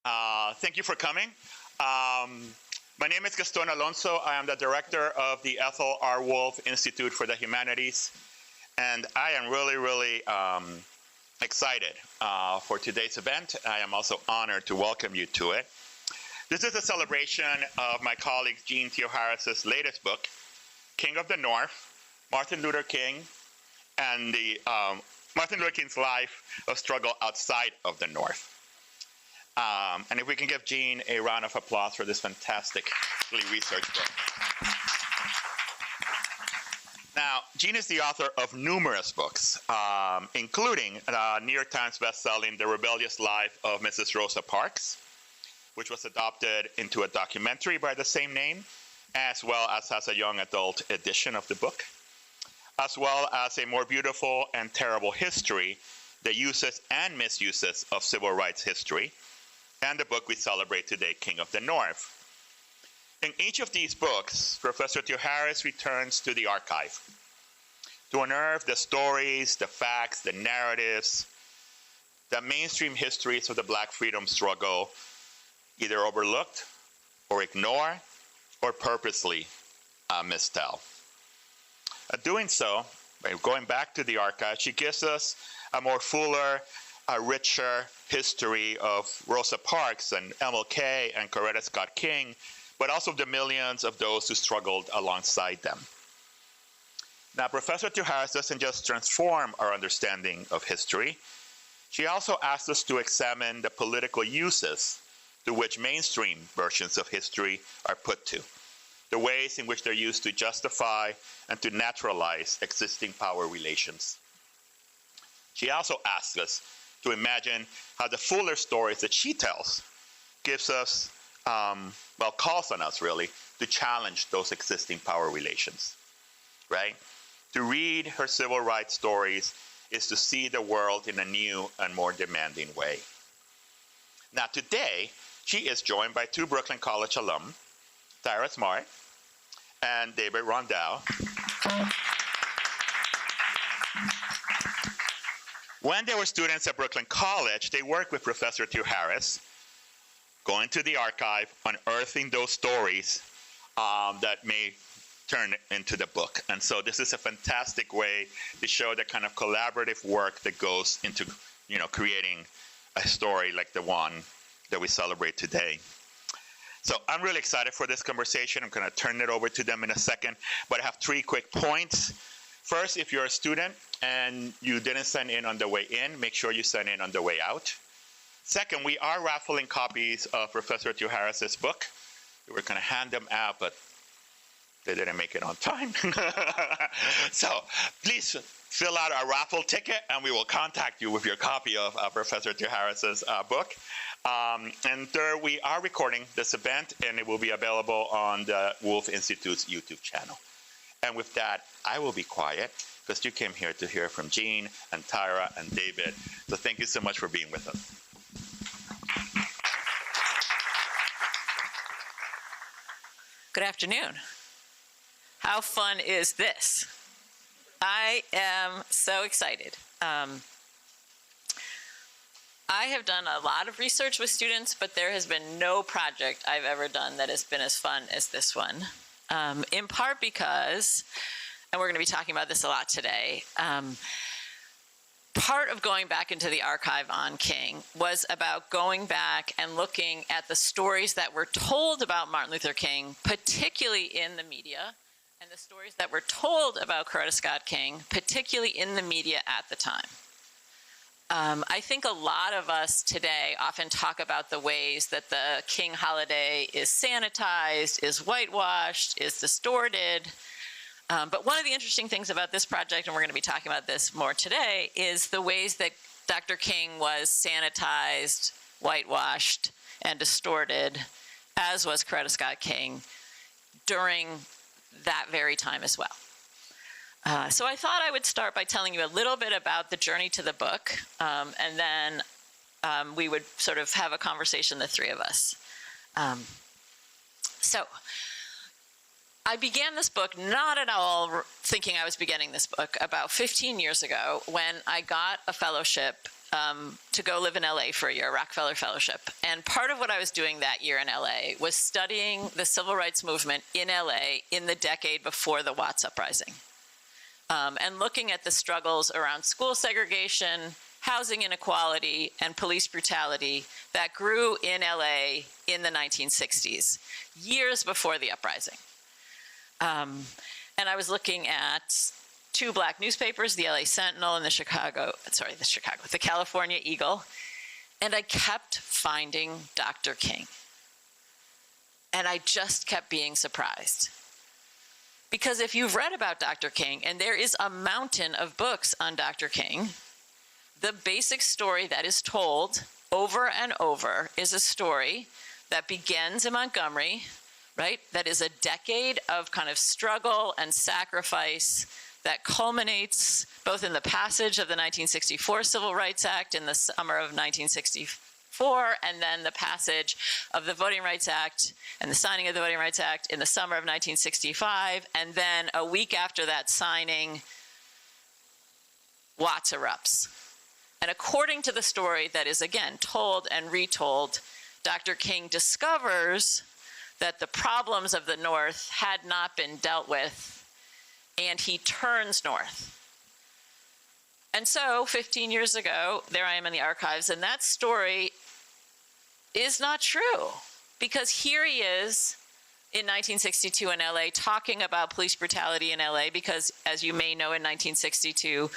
Thank you for coming. My name is Gaston Alonso. I am the director of the Ethel R. Wolf Institute for the Humanities, and I am really excited for today's event. I am also honored to welcome you to it. This is a celebration of my colleague Jeanne Theoharis' latest book, King of the North, Martin Luther King, and Martin Luther King's life of struggle outside of the North. And if we can give Jeanne a round of applause for this fantastically researched book. Now, Jeanne is the author of numerous books, including New York Times bestselling The Rebellious Life of Mrs. Rosa Parks, which was adopted into a documentary by the same name, as well as has a young adult edition of the book, as well as A More Beautiful and Terrible History, the uses and misuses of civil rights history, and the book we celebrate today, King of the North. In each of these books, Professor Theoharis returns to the archive to unearth the stories, the facts, the narratives, the mainstream histories of the Black freedom struggle either overlooked or ignored or purposely misstell. Doing so, by going back to the archive, she gives us a more fuller, a richer history of Rosa Parks and MLK and Coretta Scott King, but also the millions of those who struggled alongside them. Now, Professor Theoharis doesn't just transform our understanding of history, she also asks us to examine the political uses to which mainstream versions of history are put to, the ways in which they're used to justify and to naturalize existing power relations. She also asks us to imagine how the fuller stories that she tells gives us, calls on us really, to challenge those existing power relations, right? To read her civil rights stories is to see the world in a new and more demanding way. Now today, she is joined by two Brooklyn College alum, Tyra Smart and David Rondeau. When they were students at Brooklyn College, they worked with Professor Theoharis, going to the archive, unearthing those stories that may turn into the book. And so this is a fantastic way to show the kind of collaborative work that goes into, creating a story like the one that we celebrate today. So I'm really excited for this conversation. I'm going to turn it over to them in a second, but I have 3 quick points. First, if you're a student and you didn't send in on the way in, make sure you send in on the way out. Second, we are raffling copies of Professor Theoharis' book. We were going to hand them out, but they didn't make it on time. So please fill out our raffle ticket, and we will contact you with your copy of Professor Theoharis' book. And third, we are recording this event, and it will be available on the Wolf Institute's YouTube channel. And with that, I will be quiet, because you came here to hear from Jeanne and Tyra and David. So thank you so much for being with us. Good afternoon. How fun is this? I am so excited. I have done a lot of research with students, but there has been no project I've ever done that has been as fun as this one. In part because, and we're going to be talking about this a lot today, part of going back into the archive on King was about going back and looking at the stories that were told about Martin Luther King, particularly in the media, and the stories that were told about Coretta Scott King, particularly in the media at the time. I think a lot of us today often talk about the ways that the King holiday is sanitized, is whitewashed, is distorted. But one of the interesting things about this project, and we're going to be talking about this more today, is the ways that Dr. King was sanitized, whitewashed, and distorted, as was Coretta Scott King, during that very time as well. So I thought I would start by telling you a little bit about the journey to the book, and then we would sort of have a conversation, the three of us. So I began this book not at all thinking I was beginning this book about 15 years ago when I got a fellowship to go live in LA for a year, Rockefeller Fellowship. And part of what I was doing that year in LA was studying the civil rights movement in LA in the decade before the Watts Uprising. And looking at the struggles around school segregation, housing inequality, and police brutality that grew in LA in the 1960s, years before the uprising. And I was looking at two black newspapers, the LA Sentinel and the California Eagle, and I kept finding Dr. King. And I just kept being surprised. Because if you've read about Dr. King, and there is a mountain of books on Dr. King, the basic story that is told over and over is a story that begins in Montgomery, right? That is a decade of kind of struggle and sacrifice that culminates both in the passage of the 1964 Civil Rights Act in the summer of 1964, and then the passage of the Voting Rights Act and the signing of the Voting Rights Act in the summer of 1965, and then a week after that signing, Watts erupts. And according to the story that is, again, told and retold, Dr. King discovers that the problems of the North had not been dealt with, and he turns north. And so 15 years ago, there I am in the archives, and that story is not true, because here he is in 1962 in LA talking about police brutality in LA, because as you may know, in 1962,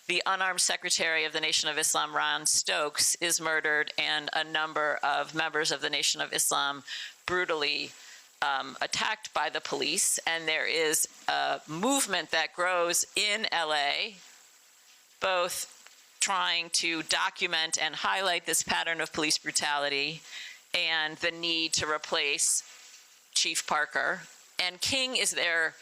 the unarmed secretary of the Nation of Islam, Ron Stokes, is murdered, and a number of members of the Nation of Islam brutally attacked by the police. And there is a movement that grows in LA, both trying to document and highlight this pattern of police brutality and the need to replace Chief Parker. And King is there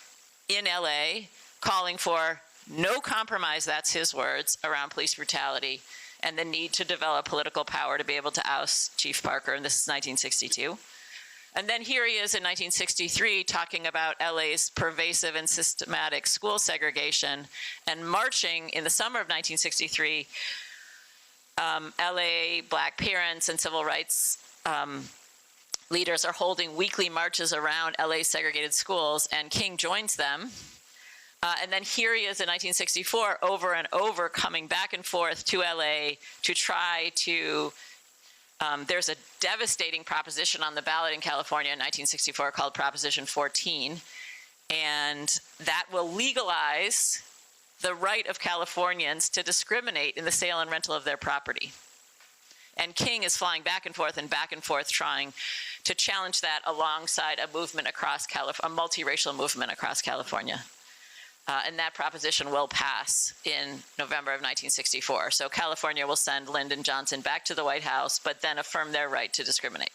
in LA calling for no compromise, that's his words, around police brutality and the need to develop political power to be able to oust Chief Parker, and this is 1962. And then here he is in 1963 talking about LA's pervasive and systematic school segregation, and marching in the summer of 1963, LA black parents and civil rights leaders are holding weekly marches around LA's segregated schools, and King joins them. And then here he is in 1964, over and over, coming back and forth to LA to try to, there's a devastating proposition on the ballot in California in 1964 called Proposition 14, and that will legalize the right of Californians to discriminate in the sale and rental of their property. And King is flying back and forth, trying to challenge that alongside a movement across a multiracial movement across California. And that proposition will pass in November of 1964. So California will send Lyndon Johnson back to the White House, but then affirm their right to discriminate,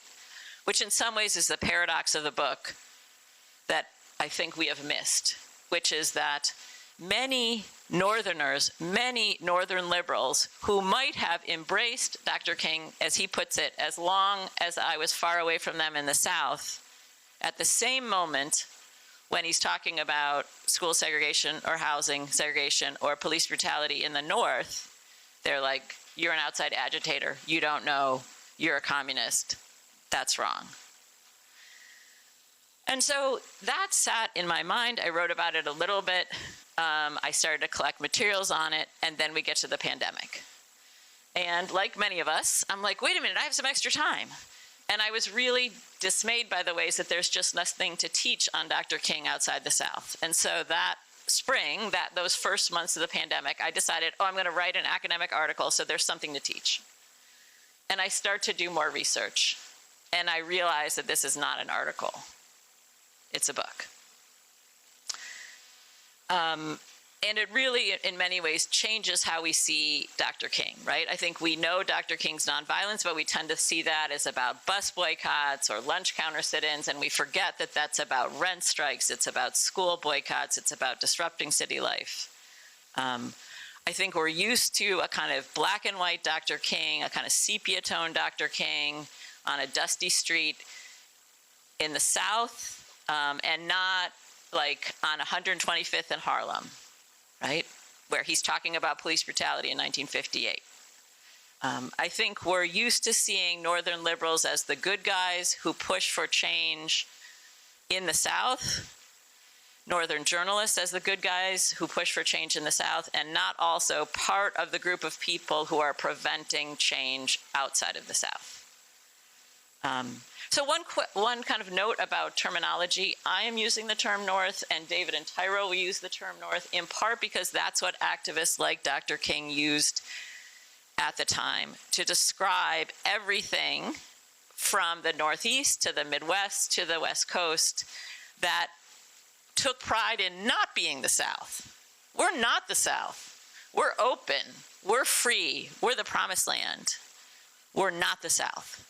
which in some ways is the paradox of the book that I think we have missed, which is that many Northerners, many Northern liberals who might have embraced Dr. King, as he puts it, as long as I was far away from them in the South, at the same moment when he's talking about school segregation or housing segregation or police brutality in the North, they're like, you're an outside agitator, you don't know, you're a communist, that's wrong. And so that sat in my mind. I wrote about it a little bit. I started to collect materials on it, and then we get to the pandemic. And like many of us, I'm like, wait a minute, I have some extra time. And I was really dismayed by the ways that there's just nothing to teach on Dr. King outside the South. And so that spring, those first months of the pandemic, I decided, I'm going to write an academic article so there's something to teach. And I start to do more research. And I realize that this is not an article. It's a book. And it really, in many ways, changes how we see Dr. King, right? I think we know Dr. King's nonviolence, but we tend to see that as about bus boycotts or lunch counter sit-ins, and we forget that that's about rent strikes, it's about school boycotts, it's about disrupting city life. I think we're used to a kind of black and white Dr. King, a kind of sepia tone Dr. King on a dusty street in the South, and not like on 125th and Harlem, right? Where he's talking about police brutality in 1958. I think we're used to seeing Northern liberals as the good guys who push for change in the South, Northern journalists as the good guys who push for change in the South, and not also part of the group of people who are preventing change outside of the South. So one kind of note about terminology, I am using the term North, and David and Tyra will use the term North, in part because that's what activists like Dr. King used at the time to describe everything from the Northeast to the Midwest to the West Coast that took pride in not being the South. We're not the South. We're open. We're free. We're the promised land. We're not the South.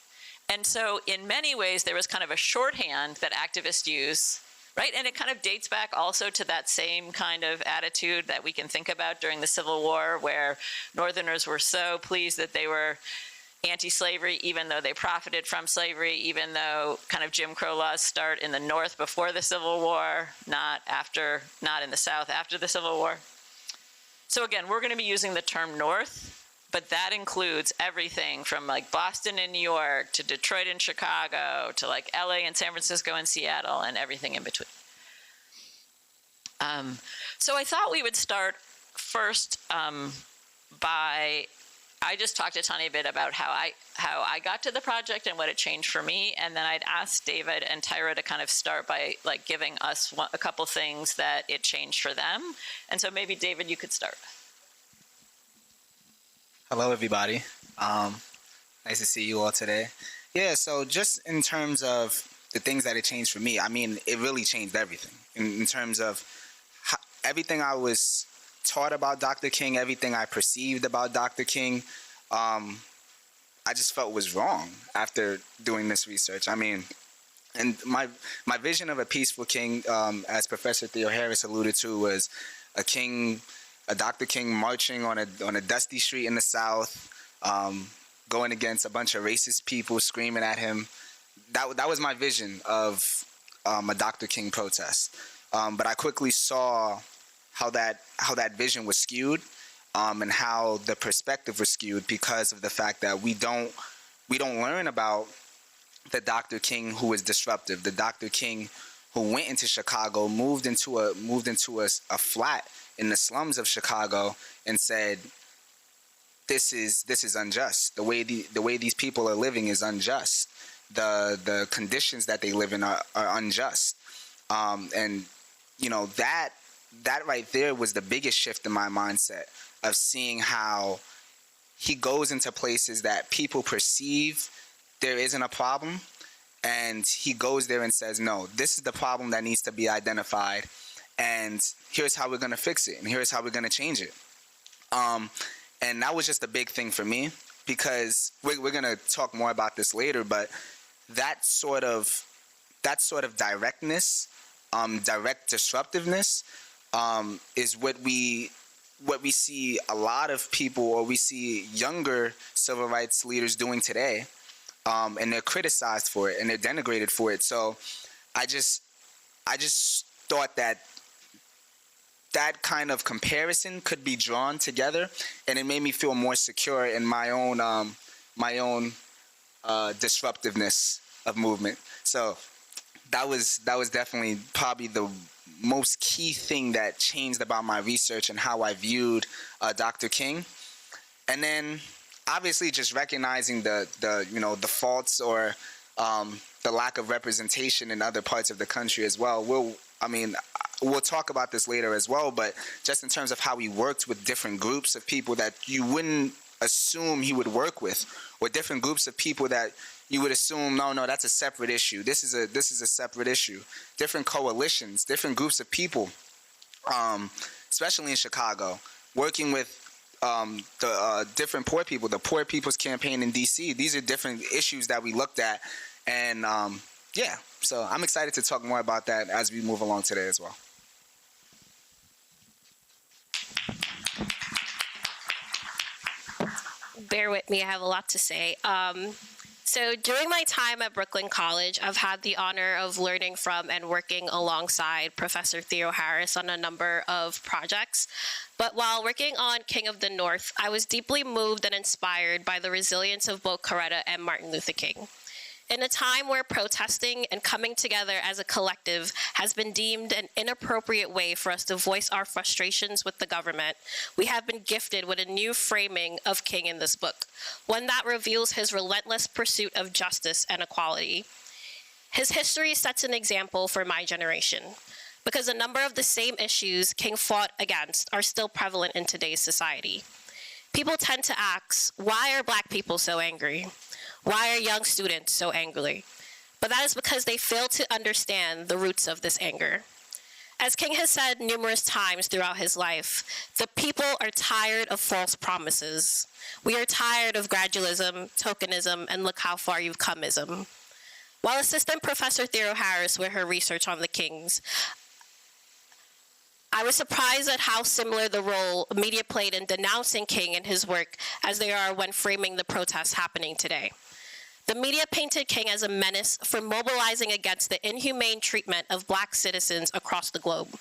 And so in many ways, there was kind of a shorthand that activists use, right? And it kind of dates back also to that same kind of attitude that we can think about during the Civil War, where Northerners were so pleased that they were anti-slavery, even though they profited from slavery, even though kind of Jim Crow laws start in the North before the Civil War, not in the South after the Civil War. So again, we're going to be using the term North, but that includes everything from like Boston and New York to Detroit and Chicago to like LA and San Francisco and Seattle and everything in between. So I thought we would start first by, I just talked a tiny bit about how I got to the project and what it changed for me, and then I'd ask David and Tyra to kind of start by like giving us a couple things that it changed for them. And so maybe David, you could start. Hello, everybody. Nice to see you all today. Yeah, so just in terms of the things that it changed for me, I mean, it really changed everything. In terms of everything I was taught about Dr. King, everything I perceived about Dr. King, I just felt was wrong after doing this research. I mean, and my vision of a peaceful king, as Professor Theoharis alluded to, was a Dr. King marching on a dusty street in the South, going against a bunch of racist people, screaming at him. That was my vision of a Dr. King protest. But I quickly saw how that vision was skewed, and how the perspective was skewed because of the fact that we don't learn about the Dr. King who was disruptive, the Dr. King who went into Chicago, moved into a flat in the slums of Chicago and said, this is unjust. The way these people are living is unjust. The conditions that they live in are unjust. And you know, that right there was the biggest shift in my mindset of seeing how he goes into places that people perceive there isn't a problem, and he goes there and says, no, this is the problem that needs to be identified, and here's how we're going to fix it, and here's how we're going to change it. And that was just a big thing for me, because we're going to talk more about this later, but that sort of directness, direct disruptiveness, is what we see a lot of people, or we see younger civil rights leaders doing today, and they're criticized for it and they're denigrated for it. So I just thought that kind of comparison could be drawn together, and it made me feel more secure in my own disruptiveness of movement. So that was definitely probably the most key thing that changed about my research and how I viewed Dr. King. And then obviously just recognizing the faults or the lack of representation in other parts of the country as well. We'll talk about this later as well, but just in terms of how he worked with different groups of people that you wouldn't assume he would work with, or different groups of people that you would assume, no, that's a separate issue. This is a separate issue. Different coalitions, different groups of people, especially in Chicago, working with the different poor people, the Poor People's Campaign in D.C. These are different issues that we looked at, and so I'm excited to talk more about that as we move along today as well. Bear with me, I have a lot to say. So during my time at Brooklyn College, I've had the honor of learning from and working alongside Professor Theoharis on a number of projects. But while working on King of the North, I was deeply moved and inspired by the resilience of both Coretta and Martin Luther King. In a time where protesting and coming together as a collective has been deemed an inappropriate way for us to voice our frustrations with the government, we have been gifted with a new framing of King in this book, one that reveals his relentless pursuit of justice and equality. His history sets an example for my generation, because a number of the same issues King fought against are still prevalent in today's society. People tend to ask, why are Black people so angry? Why are young students so angry? But that is because they fail to understand the roots of this anger. As King has said numerous times throughout his life, the people are tired of false promises. We are tired of gradualism, tokenism, and look how far you've come-ism. While Assistant Professor Theoharis with her research on the Kings, I was surprised at how similar the role media played in denouncing King and his work as they are when framing the protests happening today. The media painted King as a menace for mobilizing against the inhumane treatment of Black citizens across the globe.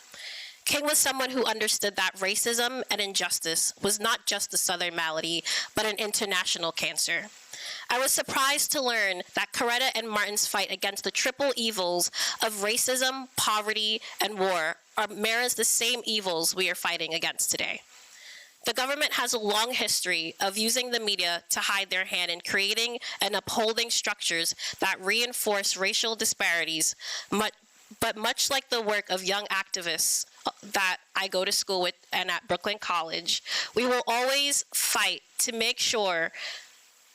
King was someone who understood that racism and injustice was not just a Southern malady, but an international cancer. I was surprised to learn that Coretta and Martin's fight against the triple evils of racism, poverty, and war mirrors the same evils we are fighting against today. The government has a long history of using the media to hide their hand in creating and upholding structures that reinforce racial disparities, but much like the work of young activists that I go to school with and at Brooklyn College, we will always fight to make sure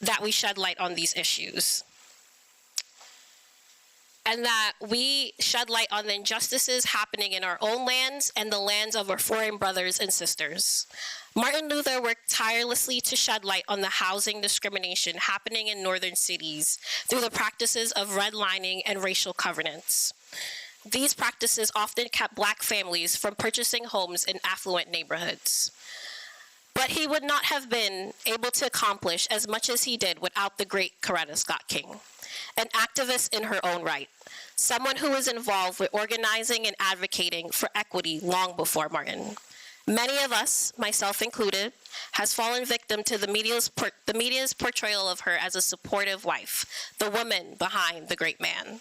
that we shed light on these issues, and that we shed light on the injustices happening in our own lands and the lands of our foreign brothers and sisters. Martin Luther worked tirelessly to shed light on the housing discrimination happening in northern cities through the practices of redlining and racial covenants. These practices often kept Black families from purchasing homes in affluent neighborhoods. But he would not have been able to accomplish as much as he did without the great Coretta Scott King, an activist in her own right, someone who was involved with organizing and advocating for equity long before Martin. Many of us, myself included, has fallen victim to the media's portrayal of her as a supportive wife, the woman behind the great man.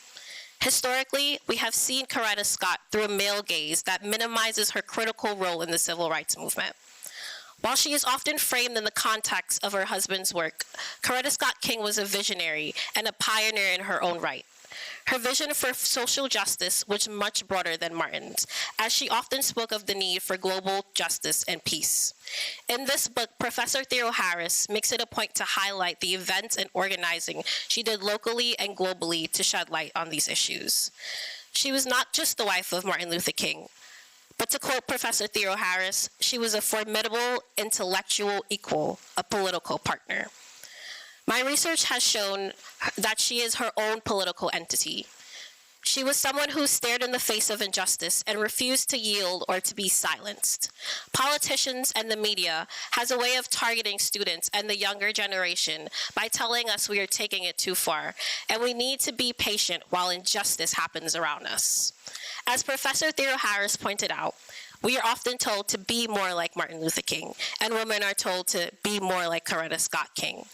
Historically, we have seen Coretta Scott through a male gaze that minimizes her critical role in the civil rights movement. While she is often framed in the context of her husband's work, Coretta Scott King was a visionary and a pioneer in her own right. Her vision for social justice was much broader than Martin's, as she often spoke of the need for global justice and peace. In this book, Professor Theoharis makes it a point to highlight the events and organizing she did locally and globally to shed light on these issues. She was not just the wife of Martin Luther King, but to quote Professor Theoharis, she was a formidable intellectual equal, a political partner. My research has shown that she is her own political entity. She was someone who stared in the face of injustice and refused to yield or to be silenced. Politicians and the media has a way of targeting students and the younger generation by telling us we are taking it too far, and we need to be patient while injustice happens around us. As Professor Theoharis pointed out, we are often told to be more like Martin Luther King, and women are told to be more like Coretta Scott King.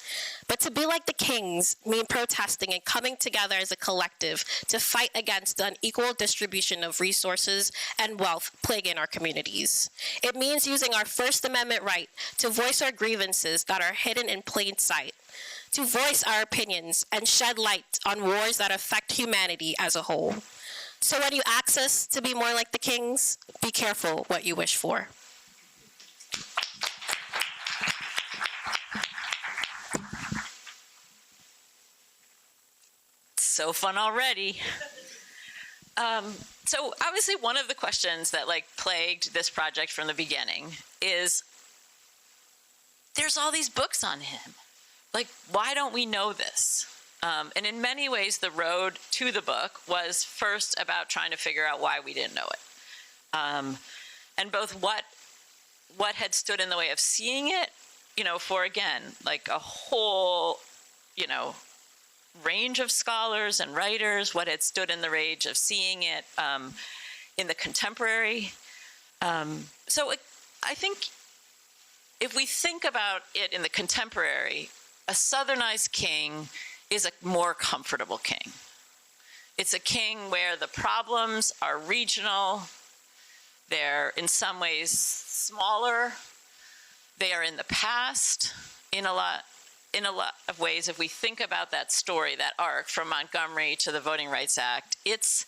But to be like the Kings means protesting and coming together as a collective to fight against the unequal distribution of resources and wealth plaguing our communities. It means using our First Amendment right to voice our grievances that are hidden in plain sight, to voice our opinions and shed light on wars that affect humanity as a whole. So when you ask us to be more like the Kings, be careful what you wish for. So fun already. So obviously one of the questions that plagued this project from the beginning is, there's all these books on him. Why don't we know this? And in many ways, the road to the book was first about trying to figure out why we didn't know it. And both what had stood in the way of seeing it, for, again, a whole, range of scholars and writers, what had stood in the rage of seeing it in the contemporary. I think if we think about it in the contemporary, a Southernized king is a more comfortable king. It's a king where the problems are regional, they're in some ways smaller, they are in the past in a lot of ways. If we think about that story, that arc from Montgomery to the Voting Rights Act, it's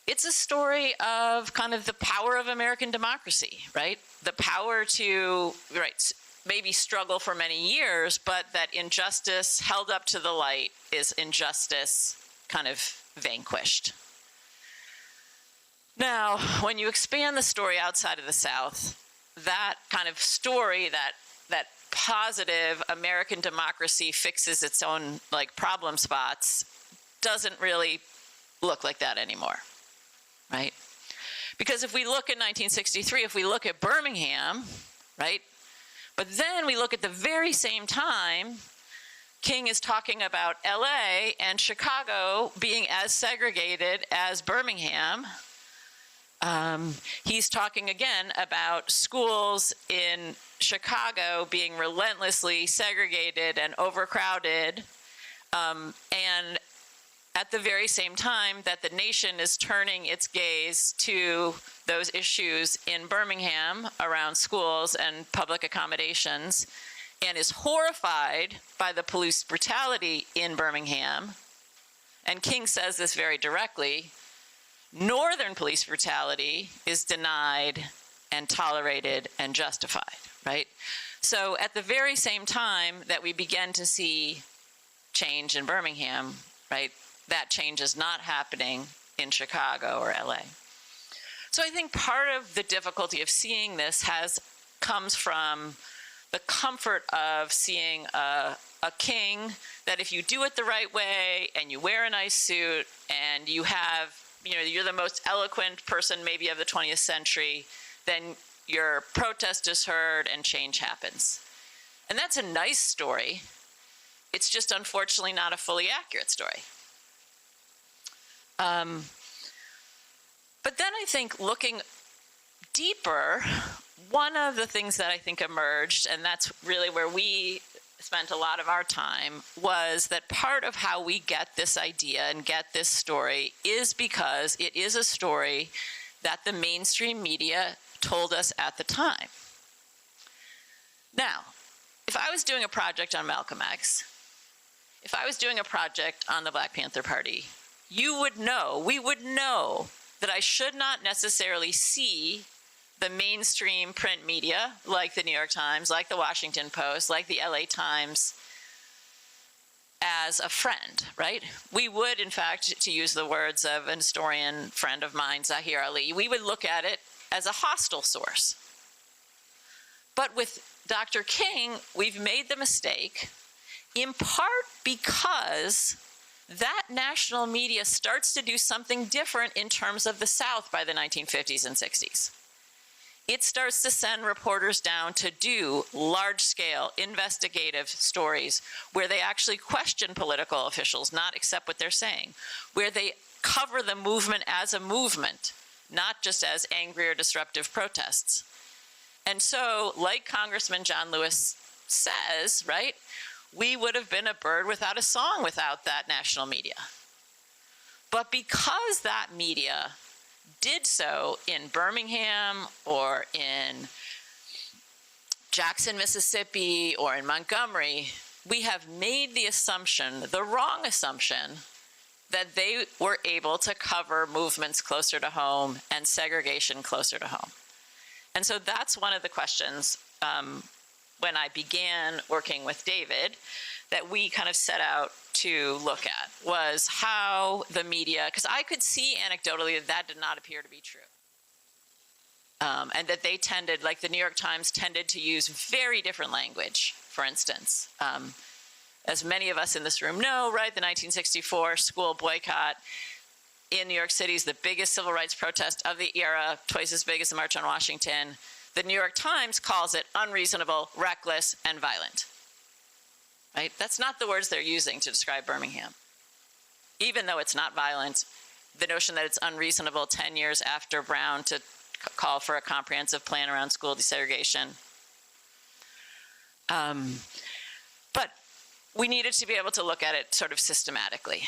a story of kind of the power of American democracy, right? The power to, right, maybe struggle for many years, but that injustice held up to the light is injustice kind of vanquished. Now, when you expand the story outside of the South, that kind of story, that positive American democracy fixes its own like problem spots, doesn't really look like that anymore, right? Because if we look at 1963, if we look at Birmingham, right? But then we look at the very same time, King is talking about LA and Chicago being as segregated as Birmingham. He's talking again about schools in Chicago being relentlessly segregated and overcrowded, and at the very same time that the nation is turning its gaze to those issues in Birmingham around schools and public accommodations, and is horrified by the police brutality in Birmingham. And King says this very directly: Northern police brutality is denied and tolerated and justified, right? So at the very same time that we begin to see change in Birmingham, right, that change is not happening in Chicago or LA. So I think part of the difficulty of seeing this comes from the comfort of seeing a king that if you do it the right way and you wear a nice suit and you have, you're the most eloquent person maybe of the 20th century, then your protest is heard and change happens. And that's a nice story. It's just unfortunately not a fully accurate story. But then I think looking deeper, one of the things that I think emerged, and that's really where we spent a lot of our time, was that part of how we get this idea and get this story is because it is a story that the mainstream media told us at the time. Now, if I was doing a project on Malcolm X, if I was doing a project on the Black Panther Party, we would know that I should not necessarily see the mainstream print media, like the New York Times, like the Washington Post, like the LA Times, as a friend, right? We would, in fact, to use the words of an historian friend of mine, Zahir Ali, we would look at it as a hostile source. But with Dr. King, we've made the mistake, in part because that national media starts to do something different in terms of the South by the 1950s and 60s. It starts to send reporters down to do large-scale investigative stories where they actually question political officials, not accept what they're saying, where they cover the movement as a movement, not just as angry or disruptive protests. And so, like Congressman John Lewis says, right, we would have been a bird without a song without that national media. But because that media did so in Birmingham or in Jackson, Mississippi, or in Montgomery, we have made the assumption, the wrong assumption, that they were able to cover movements closer to home and segregation closer to home. And so that's one of the questions when I began working with David that we kind of set out to look at, was how the media, because I could see anecdotally that did not appear to be true. And that they tended, like the New York Times tended to use very different language, for instance. As many of us in this room know, right, the 1964 school boycott in New York City is the biggest civil rights protest of the era, twice as big as the March on Washington. The New York Times calls it unreasonable, reckless, and violent. right? That's not the words they're using to describe Birmingham. Even though it's not violent, the notion that it's unreasonable 10 years after Brown to call for a comprehensive plan around school desegregation. But we needed to be able to look at it sort of systematically.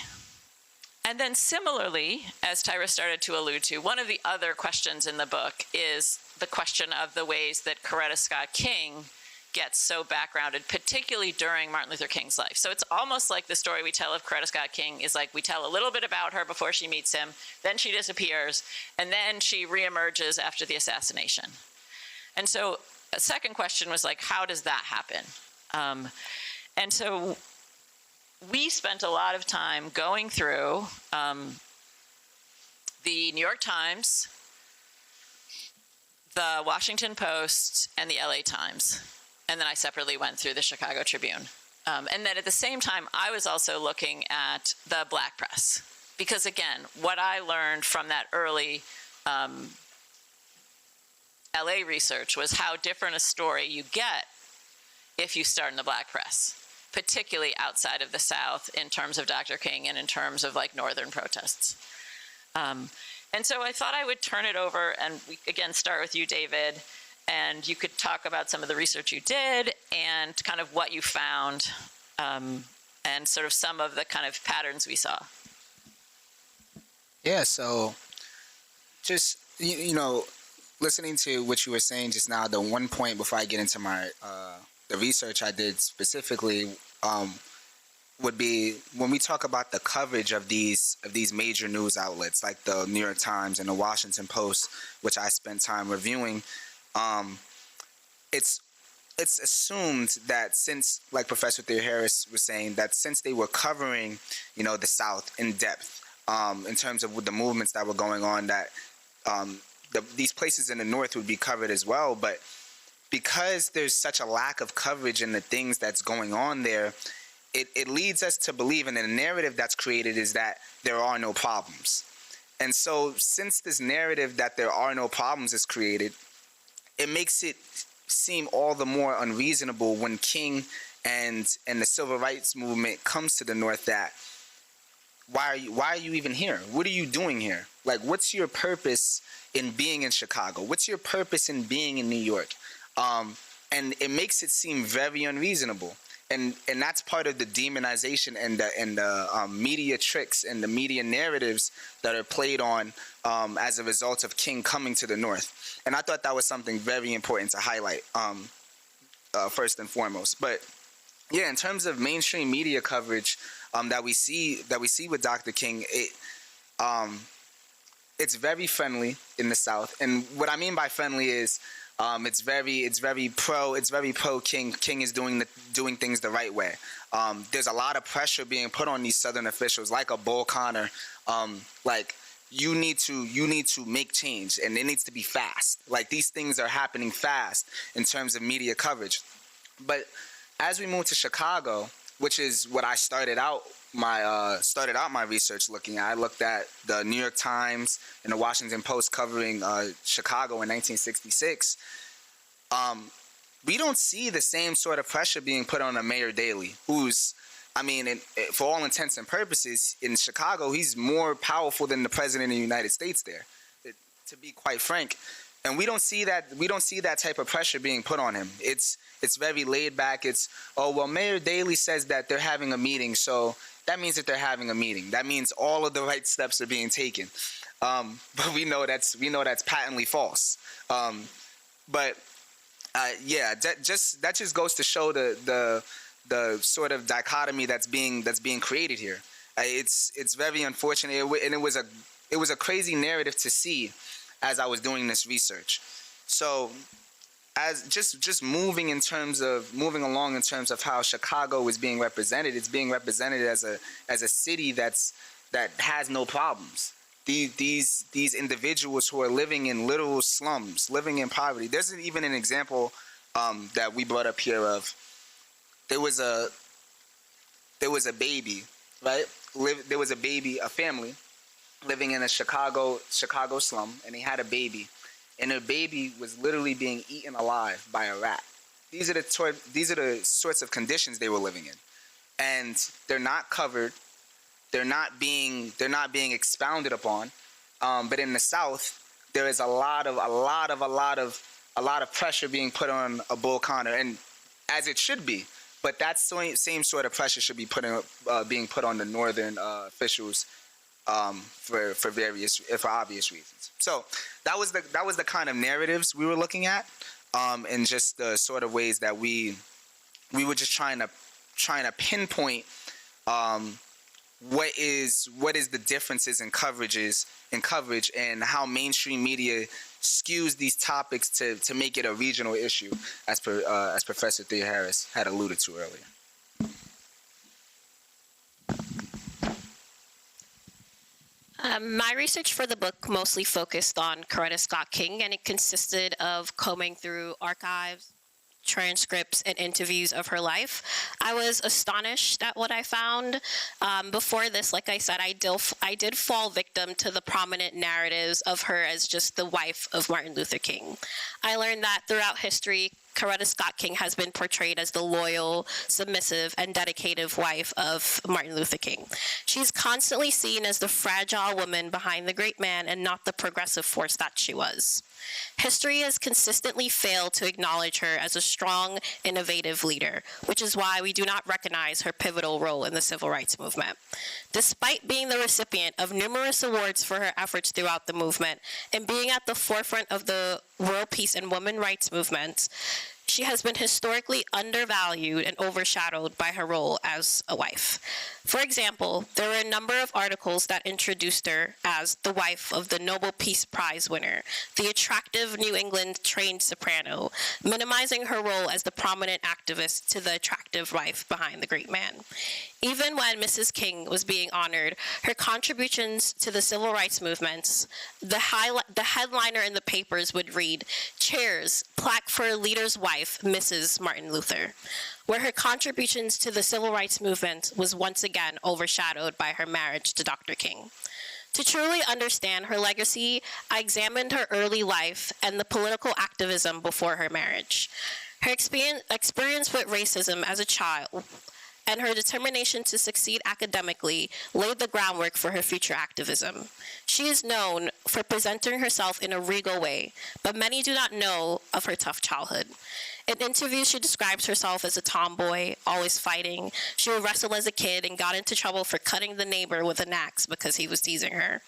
And then similarly, as Tyra started to allude to, one of the other questions in the book is the question of the ways that Coretta Scott King gets so backgrounded, particularly during Martin Luther King's life. So it's almost like the story we tell of Coretta Scott King is like we tell a little bit about her before she meets him, then she disappears, and then she reemerges after the assassination. And so a second question was like, how does that happen? And so we spent a lot of time going through the New York Times, the Washington Post, and the LA Times. And then I separately went through the Chicago Tribune. And then at the same time, I was also looking at the Black press. Because again, what I learned from that early LA research was how different a story you get if you start in the Black press, particularly outside of the South in terms of Dr. King and in terms of like Northern protests. And so I thought I would turn it over and we again start with you, David, and you could talk about some of the research you did and kind of what you found and sort of some of the kind of patterns we saw. Yeah, so just, you know, listening to what you were saying just now, the one point before I get into my the research I did specifically would be when we talk about the coverage of these major news outlets like the New York Times and the Washington Post, which I spent time reviewing. It's assumed that since, like Professor Theoharis was saying, that since they were covering, you know, the South in depth in terms of the movements that were going on, that these places in the North would be covered as well. But because there's such a lack of coverage in the things that's going on there, it leads us to believe, and the narrative that's created is that there are no problems. And so since this narrative that there are no problems is created, it makes it seem all the more unreasonable when King and the civil rights movement comes to the North that why are you even here? What are you doing here? Like, what's your purpose in being in Chicago? What's your purpose in being in New York? And it makes it seem very unreasonable. And that's part of the demonization and the media tricks and the media narratives that are played on as a result of King coming to the North. And I thought that was something very important to highlight first and foremost. But yeah, in terms of mainstream media coverage that we see with Dr. King, it's very friendly in the South. And what I mean by friendly is it's very pro King. King is doing things the right way. There's a lot of pressure being put on these Southern officials, like a Bull Connor, like you need to make change, and it needs to be fast. Like, these things are happening fast in terms of media coverage. But as we move to Chicago, which is what I started out my research looking at, I looked at the New York Times and the Washington Post covering Chicago in 1966. We don't see the same sort of pressure being put on a Mayor Daley, who's, I mean, for all intents and purposes, in Chicago, he's more powerful than the president of the United States there, to be quite frank. And we don't see that type of pressure being put on him. It's very laid back. It's, oh, well, Mayor Daley says that they're having a meeting, so that means that they're having a meeting. That means all of the right steps are being taken. But we know that's patently false. But yeah, that just goes to show the sort of dichotomy that's being created here. It's very unfortunate, and it was a crazy narrative to see as I was doing this research. So as just moving along in terms of how Chicago is being represented, it's being represented as a city that has no problems. These individuals who are living in literal slums, living in poverty. There's even an example that we brought up here of there was a baby, right? There was a family living in a Chicago slum, and they had a baby, and their baby was literally being eaten alive by a rat. These are the sorts of conditions they were living in. and they're not covered. They're not being expounded upon. But in the South, there is a lot of pressure being put on a Bull Connor, and as it should be. But that same sort of pressure should be being put on the Northern officials for obvious reasons. So that was the kind of narratives we were looking at, and just the sort of ways that we were just trying to pinpoint what is the differences in coverage and how mainstream media skews these topics to make it a regional issue, as Professor Theoharis had alluded to earlier. My research for the book mostly focused on Coretta Scott King, and it consisted of combing through archives, transcripts, and interviews of her life. I was astonished at what I found. Before this, like I said, I did fall victim to the prominent narratives of her as just the wife of Martin Luther King. I learned that throughout history, Coretta Scott King has been portrayed as the loyal, submissive, and dedicated wife of Martin Luther King. She's constantly seen as the fragile woman behind the great man and not the progressive force that she was. History has consistently failed to acknowledge her as a strong, innovative leader, which is why we do not recognize her pivotal role in the civil rights movement. Despite being the recipient of numerous awards for her efforts throughout the movement and being at the forefront of the world peace and women's rights movements, she has been historically undervalued and overshadowed by her role as a wife. For example, there were a number of articles that introduced her as the wife of the Nobel Peace Prize winner, the attractive New England trained soprano, minimizing her role as the prominent activist to the attractive wife behind the great man. Even when Mrs. King was being honored, her contributions to the civil rights movements, the headliner in the papers would read, "Chairs, plaque for leader's wife, Mrs. Martin Luther," where her contributions to the civil rights movement was once again overshadowed by her marriage to Dr. King. To truly understand her legacy, I examined her early life and the political activism before her marriage. Her experience with racism as a child and her determination to succeed academically laid the groundwork for her future activism. She is known for presenting herself in a regal way, but many do not know of her tough childhood. In interviews, she describes herself as a tomboy, always fighting. She would wrestle as a kid and got into trouble for cutting the neighbor with an axe because he was teasing her.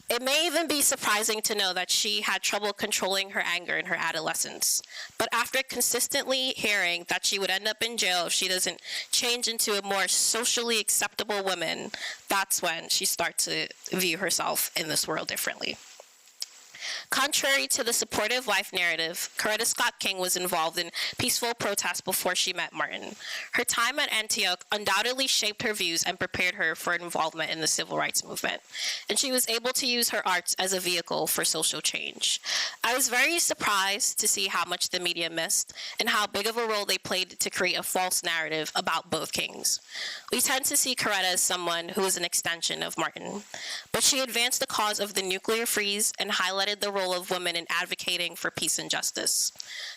It may even be surprising to know that she had trouble controlling her anger in her adolescence. But after consistently hearing that she would end up in jail if she doesn't change into a more socially acceptable woman, that's when she starts to view herself in this world differently. Contrary to the supportive wife narrative, Coretta Scott King was involved in peaceful protests before she met Martin. Her time at Antioch undoubtedly shaped her views and prepared her for involvement in the civil rights movement, and she was able to use her arts as a vehicle for social change. I was very surprised to see how much the media missed and how big of a role they played to create a false narrative about both kings. We tend to see Coretta as someone who is an extension of Martin, but she advanced the cause of the nuclear freeze and highlighted the role of women in advocating for peace and justice.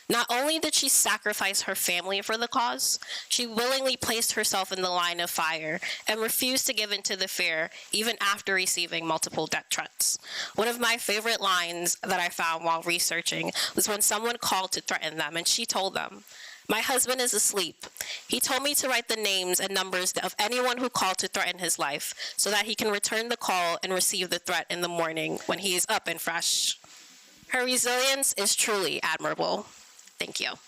Not only did she sacrifice her family for the cause, she willingly placed herself in the line of fire and refused to give in to the fear even after receiving multiple death threats. One of my favorite lines that I found while researching was when someone called to threaten them, and she told them, "My husband is asleep. He told me to write the names and numbers of anyone who called to threaten his life so that he can return the call and receive the threat in the morning when he is up and fresh." Her resilience is truly admirable. Thank you.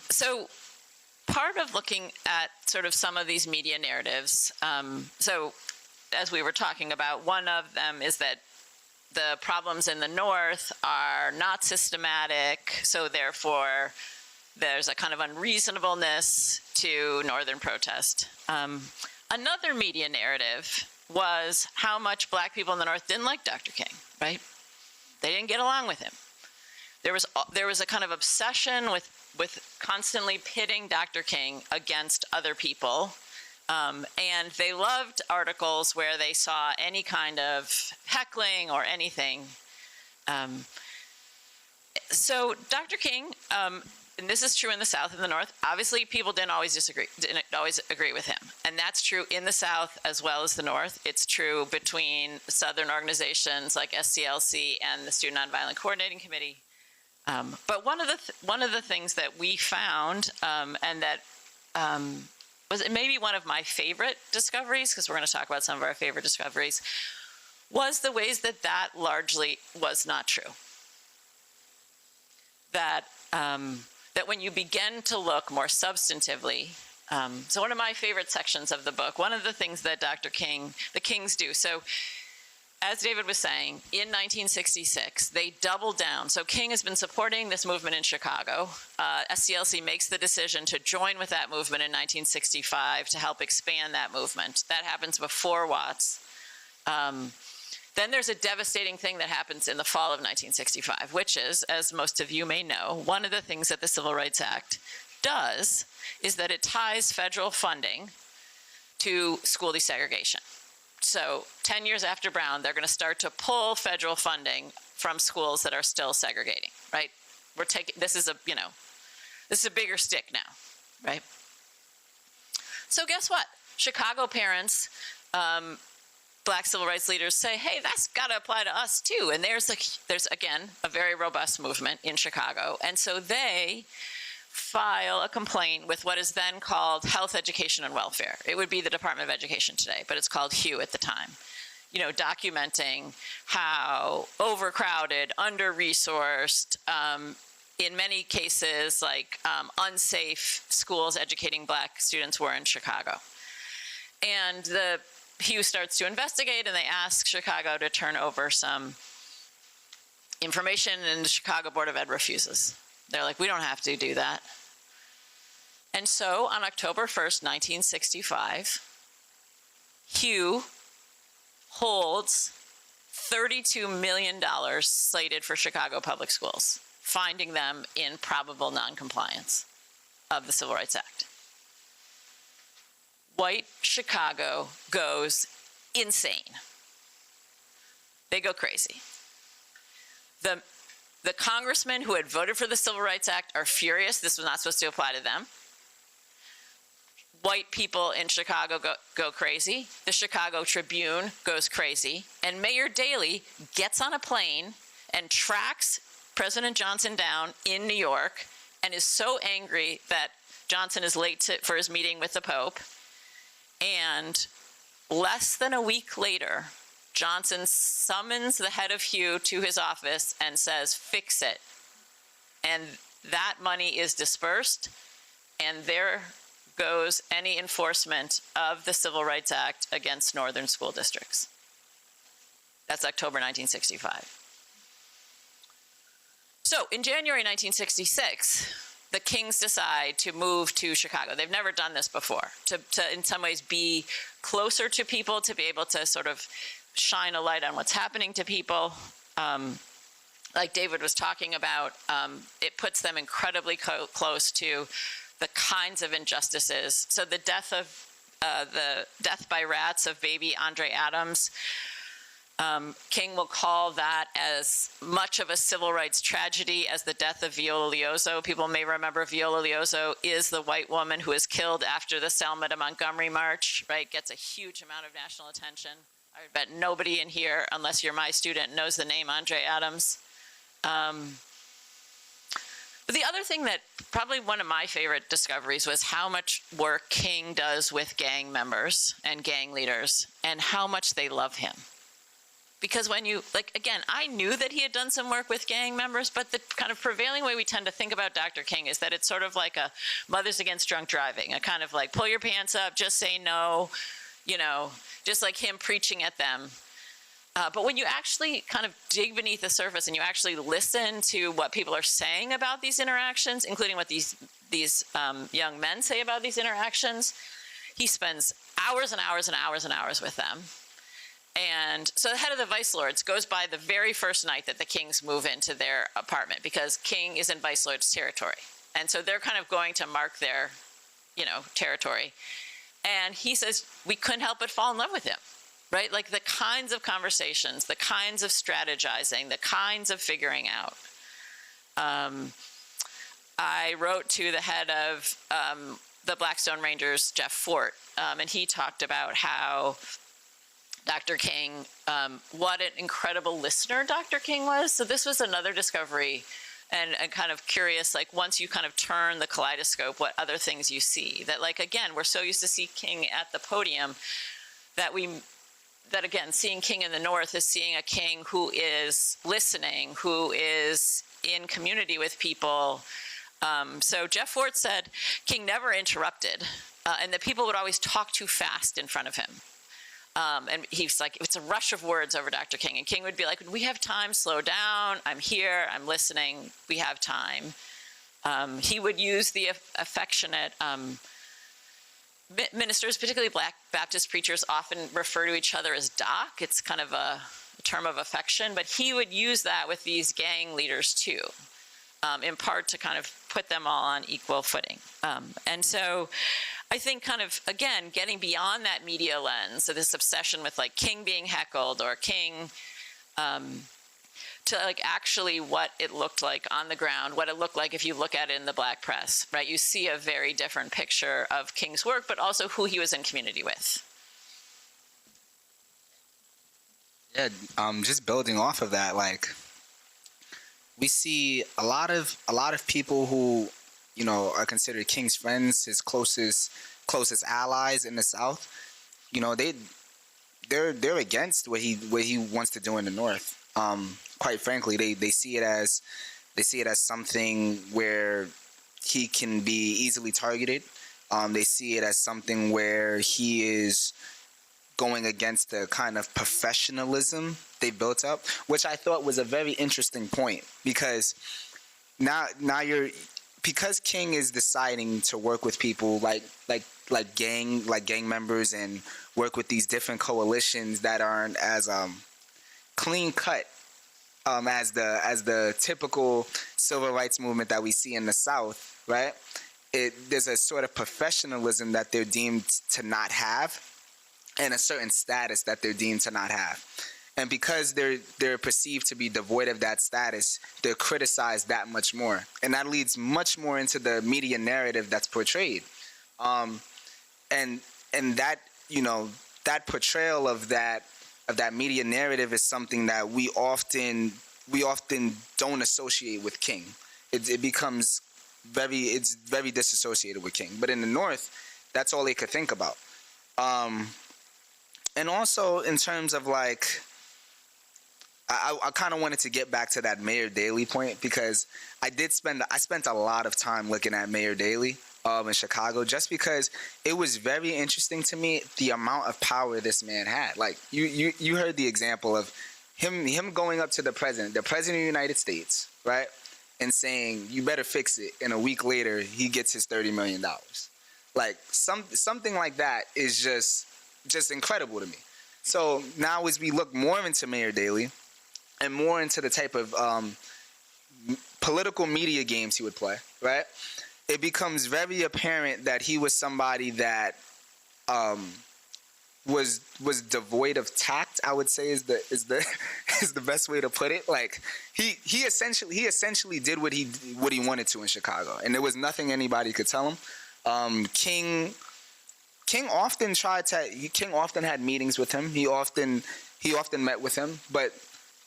So part of looking at sort of some of these media narratives, so as we were talking about, one of them is that the problems in the North are not systematic, so therefore there's a kind of unreasonableness to Northern protest. Another media narrative was how much Black people in the North didn't like Dr. King, right? They didn't get along with him. There was a kind of obsession with constantly pitting Dr. King against other people. And they loved articles where they saw any kind of heckling or anything. So Dr. King, and this is true in the South and the North, obviously people didn't always agree with him. And that's true in the South as well as the North. It's true between Southern organizations like SCLC and the Student Nonviolent Coordinating Committee. But one of the things that we found, and that was maybe one of my favorite discoveries, because we're going to talk about some of our favorite discoveries, was the ways that that largely was not true. That when you begin to look more substantively, so one of my favorite sections of the book, one of the things that the Kings do, so as David was saying, in 1966, they doubled down. So King has been supporting this movement in Chicago. SCLC makes the decision to join with that movement in 1965 to help expand that movement. That happens before Watts. Then there's a devastating thing that happens in the fall of 1965, which is, as most of you may know, one of the things that the Civil Rights Act does is that it ties federal funding to school desegregation. So 10 years after Brown, they're going to start to pull federal funding from schools that are still segregating, right? This is a bigger stick now, right? So guess what? Chicago parents, Black civil rights leaders say, hey, that's got to apply to us too. And there's again, a very robust movement in Chicago. And so they file a complaint with what is then called Health, Education, and Welfare. It would be the Department of Education today, but it's called HUE at the time. Documenting how overcrowded, under-resourced, in many cases, like unsafe schools educating Black students were in Chicago. And the HUE starts to investigate, and they ask Chicago to turn over some information, and the Chicago Board of Ed refuses. They're like, we don't have to do that. And so on October 1st, 1965, HUE holds $32 million slated for Chicago public schools, finding them in probable noncompliance of the Civil Rights Act. White Chicago goes insane. They go crazy. The congressmen who had voted for the Civil Rights Act are furious. This was not supposed to apply to them. White people in Chicago go crazy. The Chicago Tribune goes crazy. And Mayor Daley gets on a plane and tracks President Johnson down in New York and is so angry that Johnson is late for his meeting with the Pope. And less than a week later, Johnson summons the head of HUE to his office and says, fix it. And that money is dispersed, and there goes any enforcement of the Civil Rights Act against northern school districts. That's October 1965. So in January 1966, the Kings decide to move to Chicago. They've never done this before, to in some ways be closer to people, to be able to sort of shine a light on what's happening to people. Like David was talking about, it puts them incredibly close to the kinds of injustices. So the death by rats of baby Andre Adams, King will call that as much of a civil rights tragedy as the death of Viola Liuzzo. People may remember Viola Liuzzo is the white woman who was killed after the Selma to Montgomery March, right? Gets a huge amount of national attention. I bet nobody in here, unless you're my student, knows the name Andre Adams. But the other thing that probably one of my favorite discoveries was how much work King does with gang members and gang leaders and how much they love him. Because when you, again, I knew that he had done some work with gang members, but the kind of prevailing way we tend to think about Dr. King is that it's sort of like a Mothers Against Drunk Driving, a kind of like pull your pants up, just say no, just like him preaching at them. But when you actually kind of dig beneath the surface and you actually listen to what people are saying about these interactions, including what these young men say about these interactions, he spends hours and hours and hours and hours with them. And so the head of the Vice Lords goes by the very first night that the Kings move into their apartment because King is in Vice Lords territory. And so they're kind of going to mark their, territory. And he says, we couldn't help but fall in love with him, right? Like the kinds of conversations, the kinds of strategizing, the kinds of figuring out. I wrote to the head of the Blackstone Rangers, Jeff Fort, and he talked about how Dr. King, what an incredible listener Dr. King was. So this was another discovery, and kind of curious, like once you kind of turn the kaleidoscope, what other things you see. That, like, again, we're so used to see King at the podium that again, seeing King in the North is seeing a King who is listening, who is in community with people. So Jeff Fort said King never interrupted, and that people would always talk too fast in front of him. And he's like, it's a rush of words over Dr. King. And King would be like, we have time, slow down. I'm here, I'm listening, we have time. He would use the affectionate ministers, particularly Black Baptist preachers, often refer to each other as Doc. It's kind of a term of affection, but he would use that with these gang leaders too, in part to kind of put them all on equal footing. And so I think kind of, again, getting beyond that media lens, so this obsession with like King being heckled or King, to like actually what it looked like on the ground, what it looked like if you look at it in the Black press, right? You see a very different picture of King's work, but also who he was in community with. Yeah, just building off of that, like we see a lot of people who, you know, are considered King's friends, his closest allies in the South. You know, they're against what he wants to do in the North. Quite frankly, they see it as something where he can be easily targeted. They see it as something where he is going against the kind of professionalism they built up, which I thought was a very interesting point, because now because King is deciding to work with people like gang members and work with these different coalitions that aren't as clean cut as the typical civil rights movement that we see in the South, right? There's a sort of professionalism that they're deemed to not have, and a certain status that they're deemed to not have. And because they're perceived to be devoid of that status, they're criticized that much more. And that leads much more into the media narrative that's portrayed. And that, you know, that portrayal of that media narrative is something that we often don't associate with King. It becomes very disassociated with King. But in the North, that's all they could think about. And also in terms of like, I kind of wanted to get back to that Mayor Daley point, because I spent a lot of time looking at Mayor Daley in Chicago, just because it was very interesting to me the amount of power this man had. Like you heard the example of him going up to the president of the United States, right, and saying you better fix it. And a week later, he gets his $30 million. Like something like that is just incredible to me. So now as we look more into Mayor Daley and more into the type of political media games he would play, right, it becomes very apparent that he was somebody that was devoid of tact, I would say is the best way to put it. Like he essentially did what he wanted to in Chicago, and there was nothing anybody could tell him. King often had meetings with him. He often met with him, but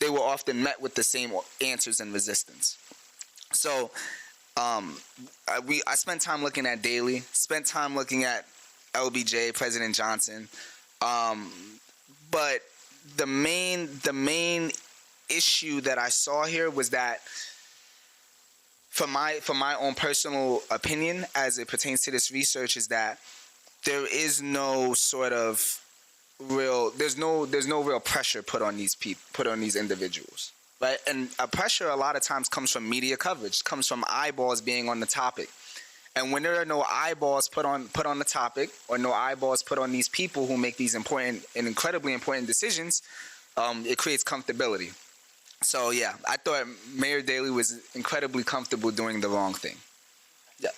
they were often met with the same answers and resistance. So I spent time looking at Daley, spent time looking at LBJ, President Johnson, but the main issue that I saw here was that, for my own personal opinion as it pertains to this research, is that there is no sort of there's no real pressure put on these individuals, right? And pressure a lot of times comes from media coverage, comes from eyeballs being on the topic. And when there are no eyeballs put on the topic, or no eyeballs put on these people who make these important and incredibly important decisions, it creates comfortability. So yeah, I thought Mayor Daley was incredibly comfortable doing the wrong thing. Yeah.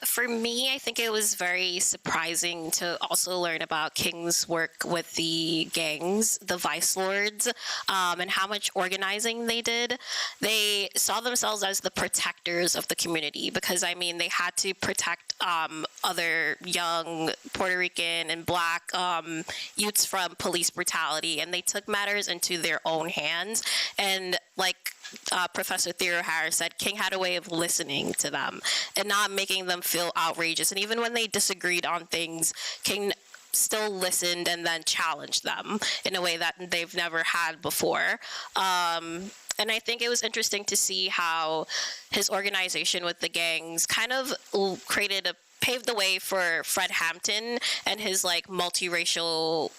For me, I think it was very surprising to also learn about King's work with the gangs, the vice lords, and how much organizing they did. They saw themselves as the protectors of the community because, I mean, they had to protect other young Puerto Rican and Black youths from police brutality, and they took matters into their own hands. And like Professor Theoharis said, King had a way of listening to them and not making them feel outrageous. And even when they disagreed on things, King still listened and then challenged them in a way that they've never had before. And I think it was interesting to see how his organization with the gangs kind of paved the way for Fred Hampton and his like multiracial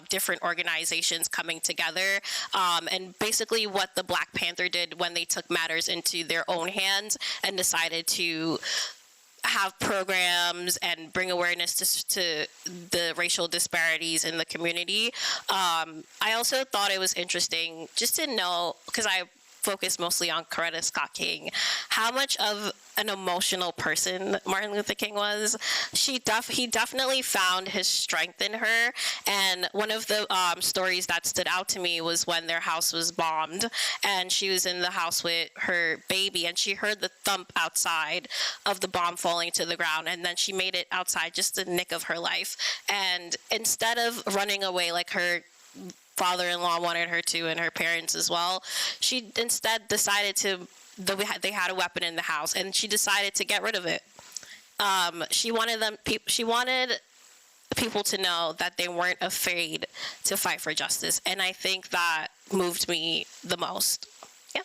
different organizations coming together, and basically what the Black Panther did when they took matters into their own hands and decided to have programs and bring awareness to the racial disparities in the community. I also thought it was interesting just to know, because I focused mostly on Coretta Scott King, how much of an emotional person Martin Luther King was. He definitely found his strength in her. And one of the stories that stood out to me was when their house was bombed and she was in the house with her baby and she heard the thump outside of the bomb falling to the ground, and then she made it outside just the nick of her life. And instead of running away like her father-in-law wanted her to, and her parents as well, she instead decided to, they had a weapon in the house and she decided to get rid of it. She wanted people to know that they weren't afraid to fight for justice, and I think that moved me the most. Yeah.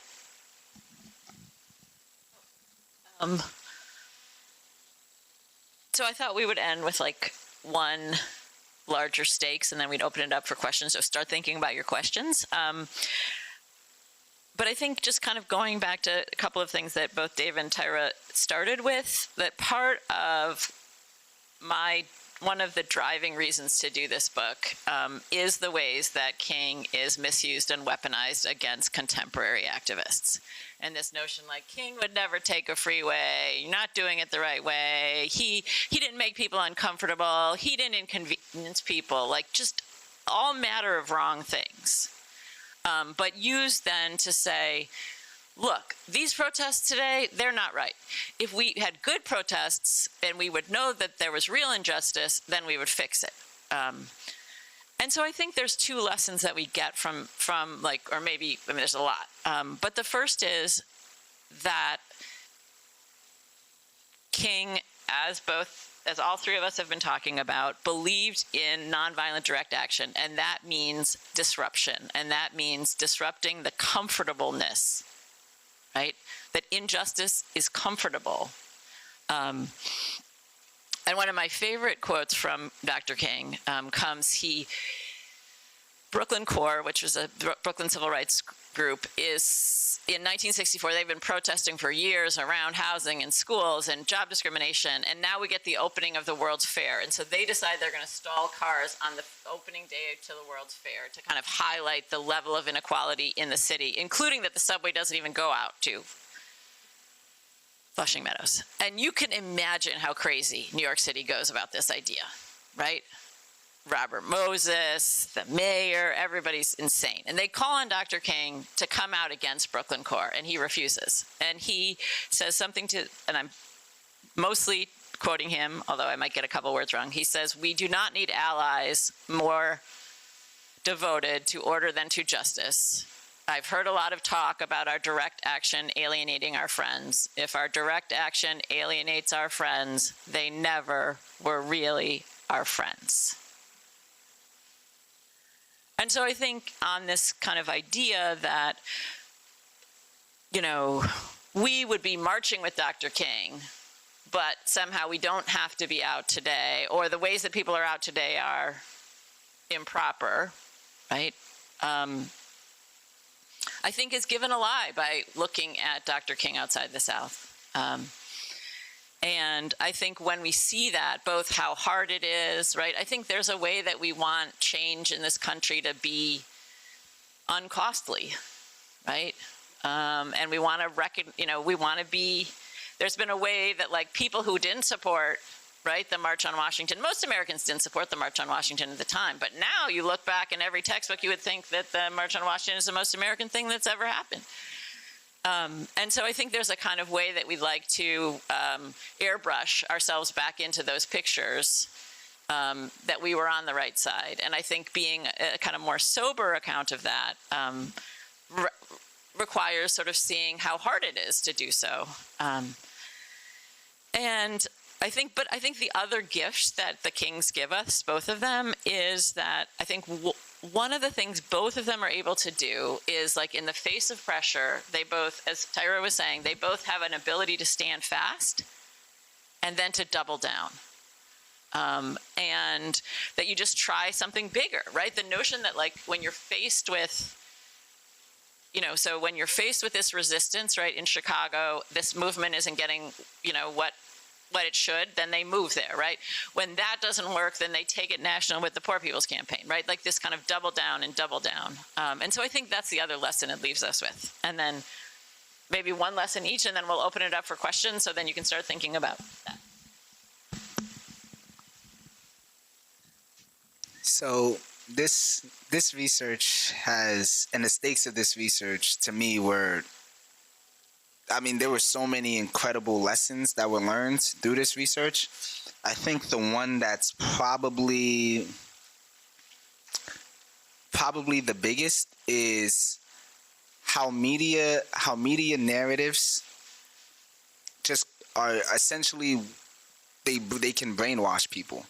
So I thought we would end with like one larger stakes, and then we'd open it up for questions. So start thinking about your questions. But I think just kind of going back to a couple of things that both Dave and Tyra started with, that part of one of the driving reasons to do this book is the ways that King is misused and weaponized against contemporary activists. And this notion like King would never take a freeway, you're not doing it the right way, he didn't make people uncomfortable, he didn't inconvenience people, like just all matter of wrong things. But used then to say, look, these protests today, they're not right. If we had good protests and we would know that there was real injustice, then we would fix it. And so I think there's two lessons that we get from like, or maybe, I mean, there's a lot. But the first is that King, as all three of us have been talking about, believed in nonviolent direct action, and that means disruption, and that means disrupting the comfortableness, right? That injustice is comfortable. And one of my favorite quotes from Dr. King comes, Brooklyn Corps, which was a Brooklyn civil rights group, is in 1964, they've been protesting for years around housing and schools and job discrimination, and now we get the opening of the World's Fair. And so they decide they're going to stall cars on the opening day to the World's Fair to kind of highlight the level of inequality in the city, including that the subway doesn't even go out to Flushing Meadows. And you can imagine how crazy New York City goes about this idea, right? Robert Moses, the mayor, everybody's insane. And they call on Dr. King to come out against Brooklyn Corps, and he refuses. And he says something and I'm mostly quoting him, although I might get a couple words wrong. He says, "We do not need allies more devoted to order than to justice. I've heard a lot of talk about our direct action alienating our friends. If our direct action alienates our friends, they never were really our friends." And so I think on this kind of idea that, you know, we would be marching with Dr. King, but somehow we don't have to be out today, or the ways that people are out today are improper, right? I think is given a lie by looking at Dr. King outside the South. And I think when we see that, both how hard it is, right? I think there's a way that we want change in this country to be uncostly, right? And we want to we want to be there's been a way that like people who didn't support, right, the March on Washington, most Americans didn't support the March on Washington at the time, but now you look back in every textbook, you would think that the March on Washington is the most American thing that's ever happened. And so I think there's a kind of way that we'd like to airbrush ourselves back into those pictures, that we were on the right side. And I think being a kind of more sober account of that requires sort of seeing how hard it is to do so. And I think the other gift that the Kings give us, both of them, is that I think one of the things both of them are able to do is, like, in the face of pressure, they both, as Tyra was saying, they both have an ability to stand fast and then to double down. And that you just try something bigger, right? The notion that, like, when you're faced with, so when you're faced with this resistance, right, in Chicago, this movement isn't getting, what it should, then they move there, right? When that doesn't work, then they take it national with the Poor People's Campaign, right? Like this kind of double down and double down. And so I think that's the other lesson it leaves us with. And then maybe one lesson each, and then we'll open it up for questions, so then you can start thinking about that. So this research has, and the stakes of this research to me were, there were so many incredible lessons that were learned through this research. I think the one that's probably the biggest is how media narratives just are essentially, they can brainwash people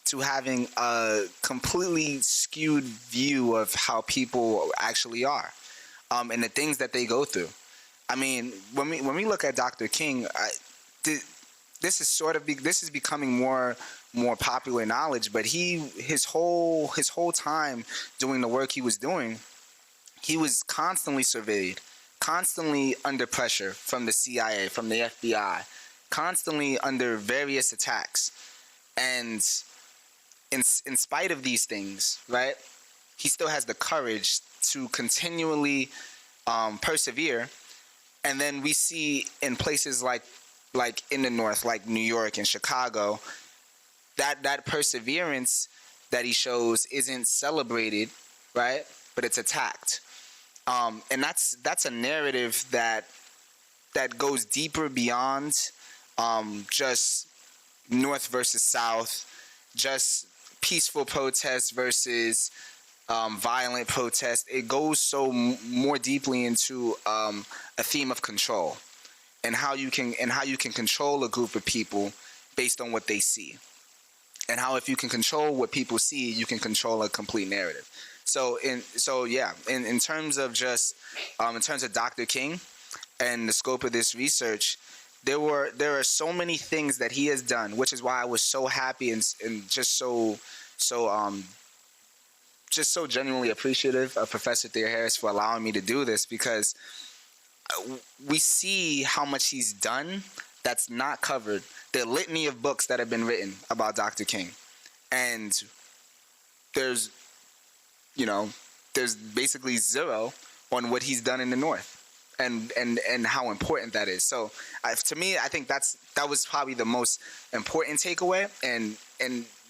to having a completely skewed view of how people actually are, and the things that they go through. When we look at Dr. King, this is becoming more popular knowledge. But his whole time doing the work he was doing, he was constantly surveyed, constantly under pressure from the CIA, from the FBI, constantly under various attacks, and in spite of these things, right, he still has the courage to continually persevere. And then we see in places like in the North, like New York and Chicago, that perseverance that he shows isn't celebrated, right? But it's attacked. And that's a narrative that goes deeper beyond just North versus South, just peaceful protests versus violent protest. It goes more deeply into a theme of control, and how you can control a group of people based on what they see, and how if you can control what people see, you can control a complete narrative. So in terms of Dr. King and the scope of this research, there are so many things that he has done, which is why I was so happy and just so genuinely appreciative of Professor Theoharis for allowing me to do this, because we see how much he's done that's not covered. The litany of books that have been written about Dr. King, and there's basically zero on what he's done in the North, and how important that is. So to me, I think that was probably the most important takeaway, and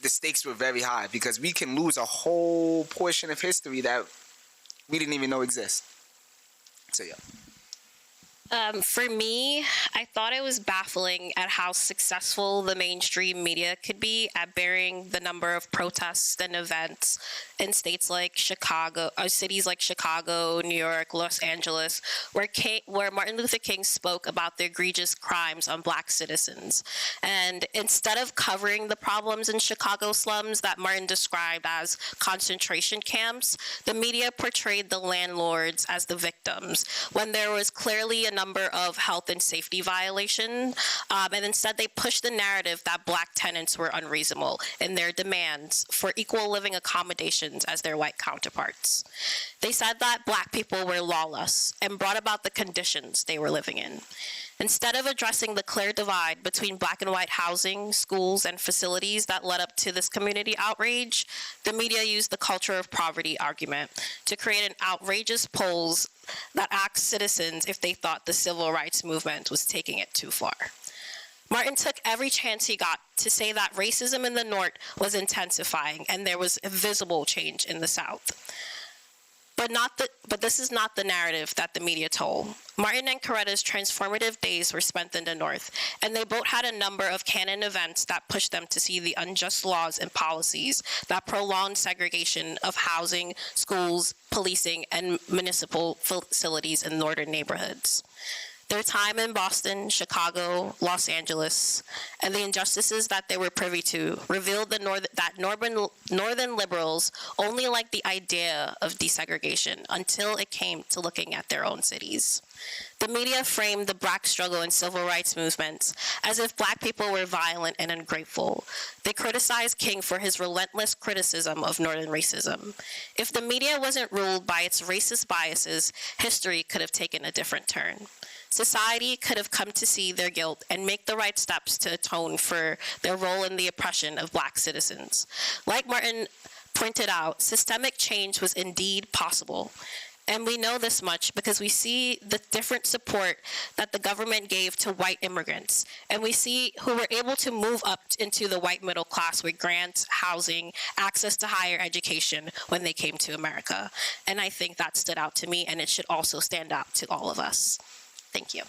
the stakes were very high, because we can lose a whole portion of history that we didn't even know exists. So yeah. For me, I thought it was baffling at how successful the mainstream media could be at burying the number of protests and events in cities like Chicago, New York, Los Angeles, where Martin Luther King spoke about the egregious crimes on Black citizens. And instead of covering the problems in Chicago slums that Martin described as concentration camps, the media portrayed the landlords as the victims, when there was clearly a number of health and safety violations, and instead they pushed the narrative that Black tenants were unreasonable in their demands for equal living accommodations as their white counterparts. They said that Black people were lawless and brought about the conditions they were living in. Instead of addressing the clear divide between Black and white housing, schools, and facilities that led up to this community outrage, the media used the culture of poverty argument to create an outrageous polls that asked citizens if they thought the civil rights movement was taking it too far. Martin took every chance he got to say that racism in the North was intensifying and there was a visible change in the South. But this is not the narrative that the media told. Martin and Coretta's transformative days were spent in the North, and they both had a number of canon events that pushed them to see the unjust laws and policies that prolonged segregation of housing, schools, policing, and municipal facilities in northern neighborhoods. Their time in Boston, Chicago, Los Angeles, and the injustices that they were privy to revealed that northern liberals only liked the idea of desegregation until it came to looking at their own cities. The media framed the Black struggle and civil rights movements as if Black people were violent and ungrateful. They criticized King for his relentless criticism of Northern racism. If the media wasn't ruled by its racist biases, history could have taken a different turn. Society could have come to see their guilt and make the right steps to atone for their role in the oppression of Black citizens. Like Martin pointed out, systemic change was indeed possible. And we know this much because we see the different support that the government gave to white immigrants. And we see who were able to move up into the white middle class with grants, housing, access to higher education when they came to America. And I think that stood out to me, and it should also stand out to all of us. Thank you.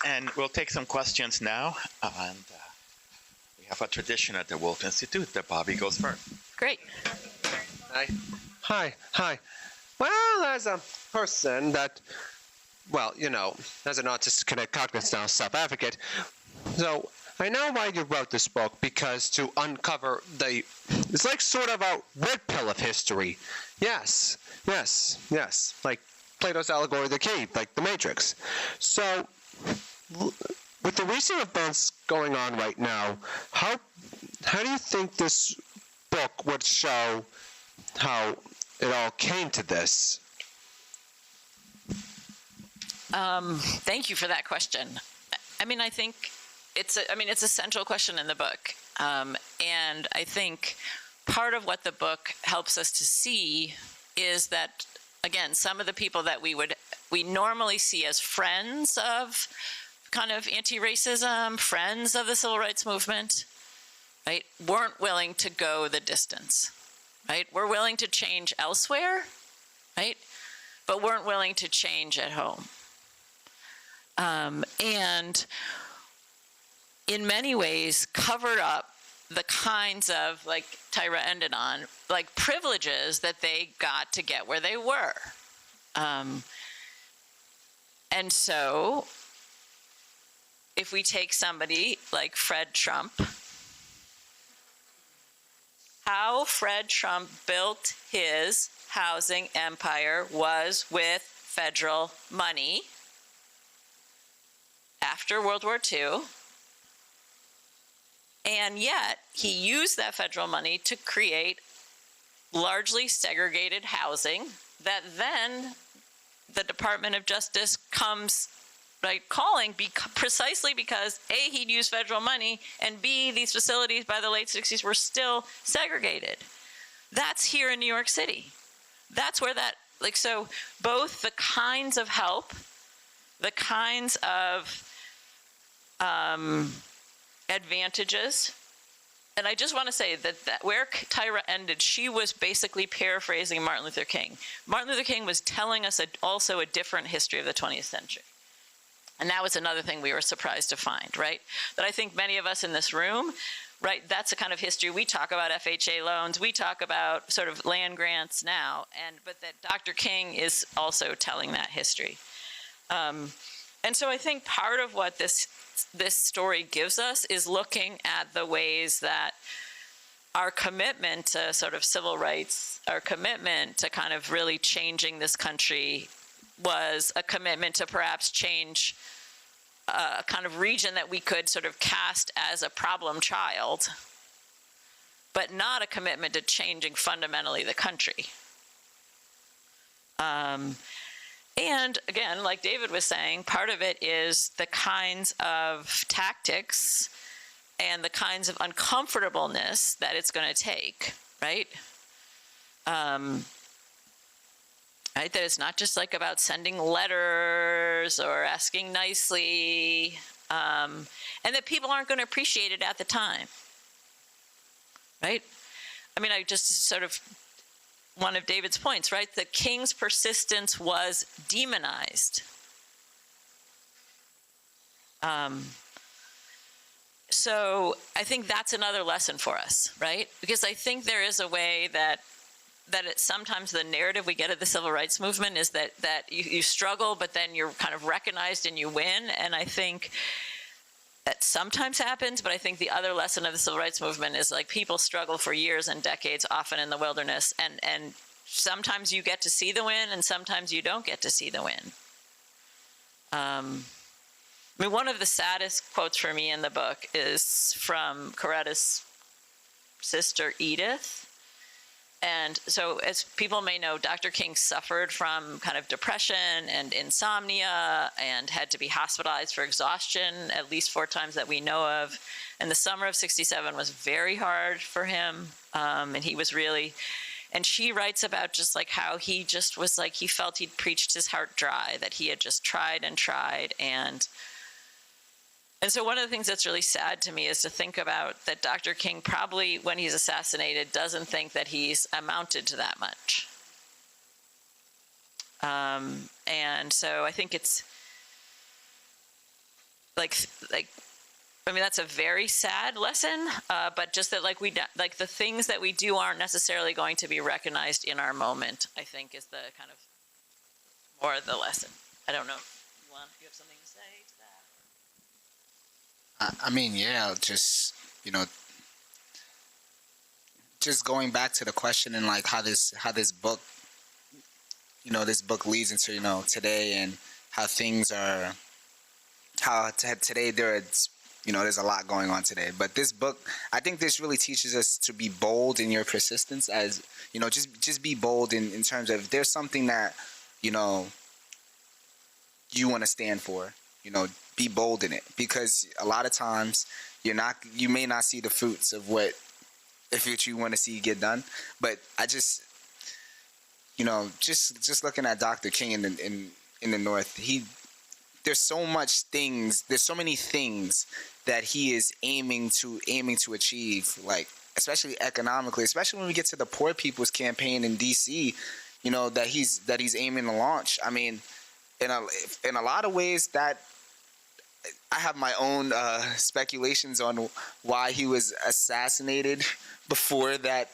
And we'll take some questions now. And we have a tradition at the Wolf Institute that Bobby goes first. Great. Hi. Well, as a person that, well, you know, as an autistic cognitive self-advocate, so I know why you wrote this book, because to uncover it's like sort of a red pill of history. Yes. Like Plato's allegory of the cave, like the Matrix. So, with the recent events going on right now, how do you think this book would show how it all came to this? Thank you for that question. I mean, I think it's a central question in the book. And I think part of what the book helps us to see is that, again, some of the people that we normally see as friends of kind of anti-racism, friends of the civil rights movement, right, weren't willing to go the distance, right? We're willing to change elsewhere, right? But weren't willing to change at home. And in many ways covered up the kinds of, like Tyra ended on, like privileges that they got to get where they were. And so if we take somebody like Fred Trump, how Fred Trump built his housing empire was with federal money after World War II. And yet, he used that federal money to create largely segregated housing that then the Department of Justice comes calling precisely because A, he'd used federal money, and B, these facilities by the late 60s were still segregated. That's here in New York City. That's where that, so both the kinds of help, the kinds of advantages. And I just want to say that where Tyra ended, she was basically paraphrasing Martin Luther King. Martin Luther King was telling us also a different history of the 20th century. And that was another thing we were surprised to find, right? That I think many of us in this room, right, that's the kind of history we talk about. FHA loans, we talk about sort of land grants now, but that Dr. King is also telling that history. And so I think part of what this story gives us is looking at the ways that our commitment to sort of civil rights, our commitment to kind of really changing this country was a commitment to perhaps change a kind of region that we could sort of cast as a problem child, but not a commitment to changing fundamentally the country. And again, like David was saying, part of it is the kinds of tactics and the kinds of uncomfortableness that it's going to take, right? right? That it's not just like about sending letters or asking nicely, and that people aren't going to appreciate it at the time, right? I mean, I just sort of, one of David's points, right? The king's persistence was demonized. So I think that's another lesson for us, right? Because I think there is a way that sometimes the narrative we get of the civil rights movement is that you struggle, but then you're kind of recognized and you win. And I think that sometimes happens, but I think the other lesson of the civil rights movement is like people struggle for years and decades, often in the wilderness, and sometimes you get to see the win and sometimes you don't get to see the win. I mean, one of the saddest quotes for me in the book is from Coretta's sister, Edith. And so, as people may know, Dr. King suffered from kind of depression and insomnia and had to be hospitalized for exhaustion at least 4 times that we know of. And the summer of '67 was very hard for him. And he was really, and she writes about just like how he just was like, he felt he'd preached his heart dry, that he had just tried and tried. And so one of the things that's really sad to me is to think about that Dr. King probably, when he's assassinated, doesn't think that he's amounted to that much. And so I think it's like I mean, that's a very sad lesson, but just that like the things that we do aren't necessarily going to be recognized in our moment, I think is the kind of more of the lesson. I don't know. You have something to say to that? I mean, yeah, just, just going back to the question and like how this book, this book leads into, today, and how things are, today there's a lot going on today. But this book, I think this really teaches us to be bold in your persistence, as, just be bold in terms of if there's something that, you want to stand for, be bold in it, because a lot of times you may not see the fruits of what you want to see get done. But I just, just looking at Dr. King in the North, there's so many things that he is aiming to achieve, like especially economically, especially when we get to the Poor People's Campaign in DC, that he's aiming to launch. I mean, in a lot of ways, that I have my own speculations on why he was assassinated before that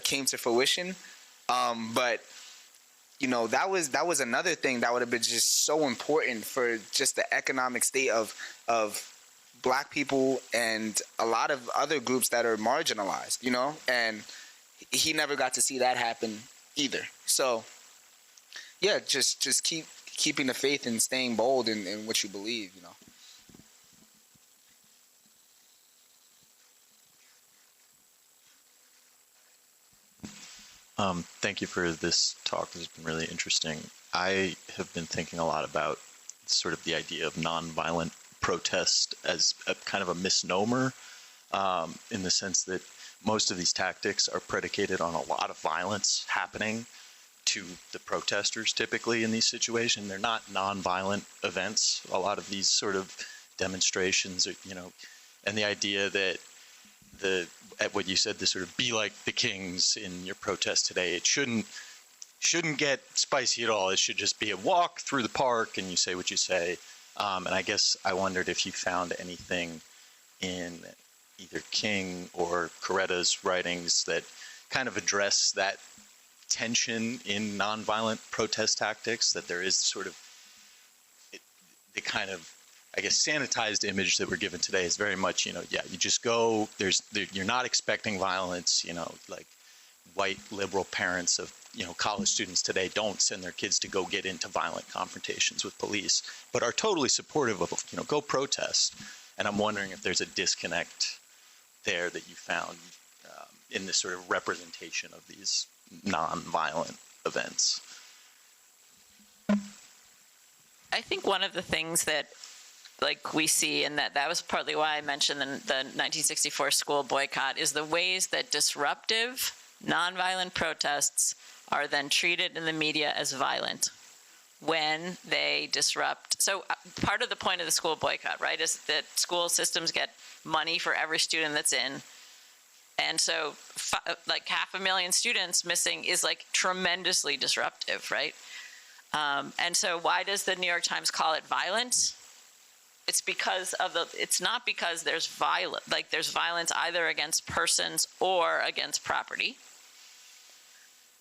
came to fruition. But that was another thing that would have been just so important for just the economic state of Black people and a lot of other groups that are marginalized, and he never got to see that happen either. So yeah, just keeping the faith and staying bold in what you believe, Thank you for this talk. This has been really interesting. I have been thinking a lot about sort of the idea of nonviolent protest as a kind of a misnomer, in the sense that most of these tactics are predicated on a lot of violence happening to the protesters typically in these situations. They're not nonviolent events. A lot of these sort of demonstrations are, and the idea that at what you said, the sort of be like the kings in your protest today, it shouldn't get spicy at all. It should just be a walk through the park and you say what you say. And I guess I wondered if you found anything in either King or Coretta's writings that kind of address that tension in nonviolent protest tactics, that there is sort of the kind of, I guess, sanitized image that we're given today is very much, you just go, you're not expecting violence, like white liberal parents of, college students today don't send their kids to go get into violent confrontations with police, but are totally supportive of, go protest. And I'm wondering if there's a disconnect there that you found in this sort of representation of these non-violent events. I think one of the things that we see, and that was partly why I mentioned the 1964 school boycott, is the ways that disruptive nonviolent protests are then treated in the media as violent when they disrupt. So part of the point of the school boycott, right, is that school systems get money for every student that's in. And so like 500,000 students missing is like tremendously disruptive, right? And so why does the New York Times call it violent? It's because of it's not because there's there's violence either against persons or against property.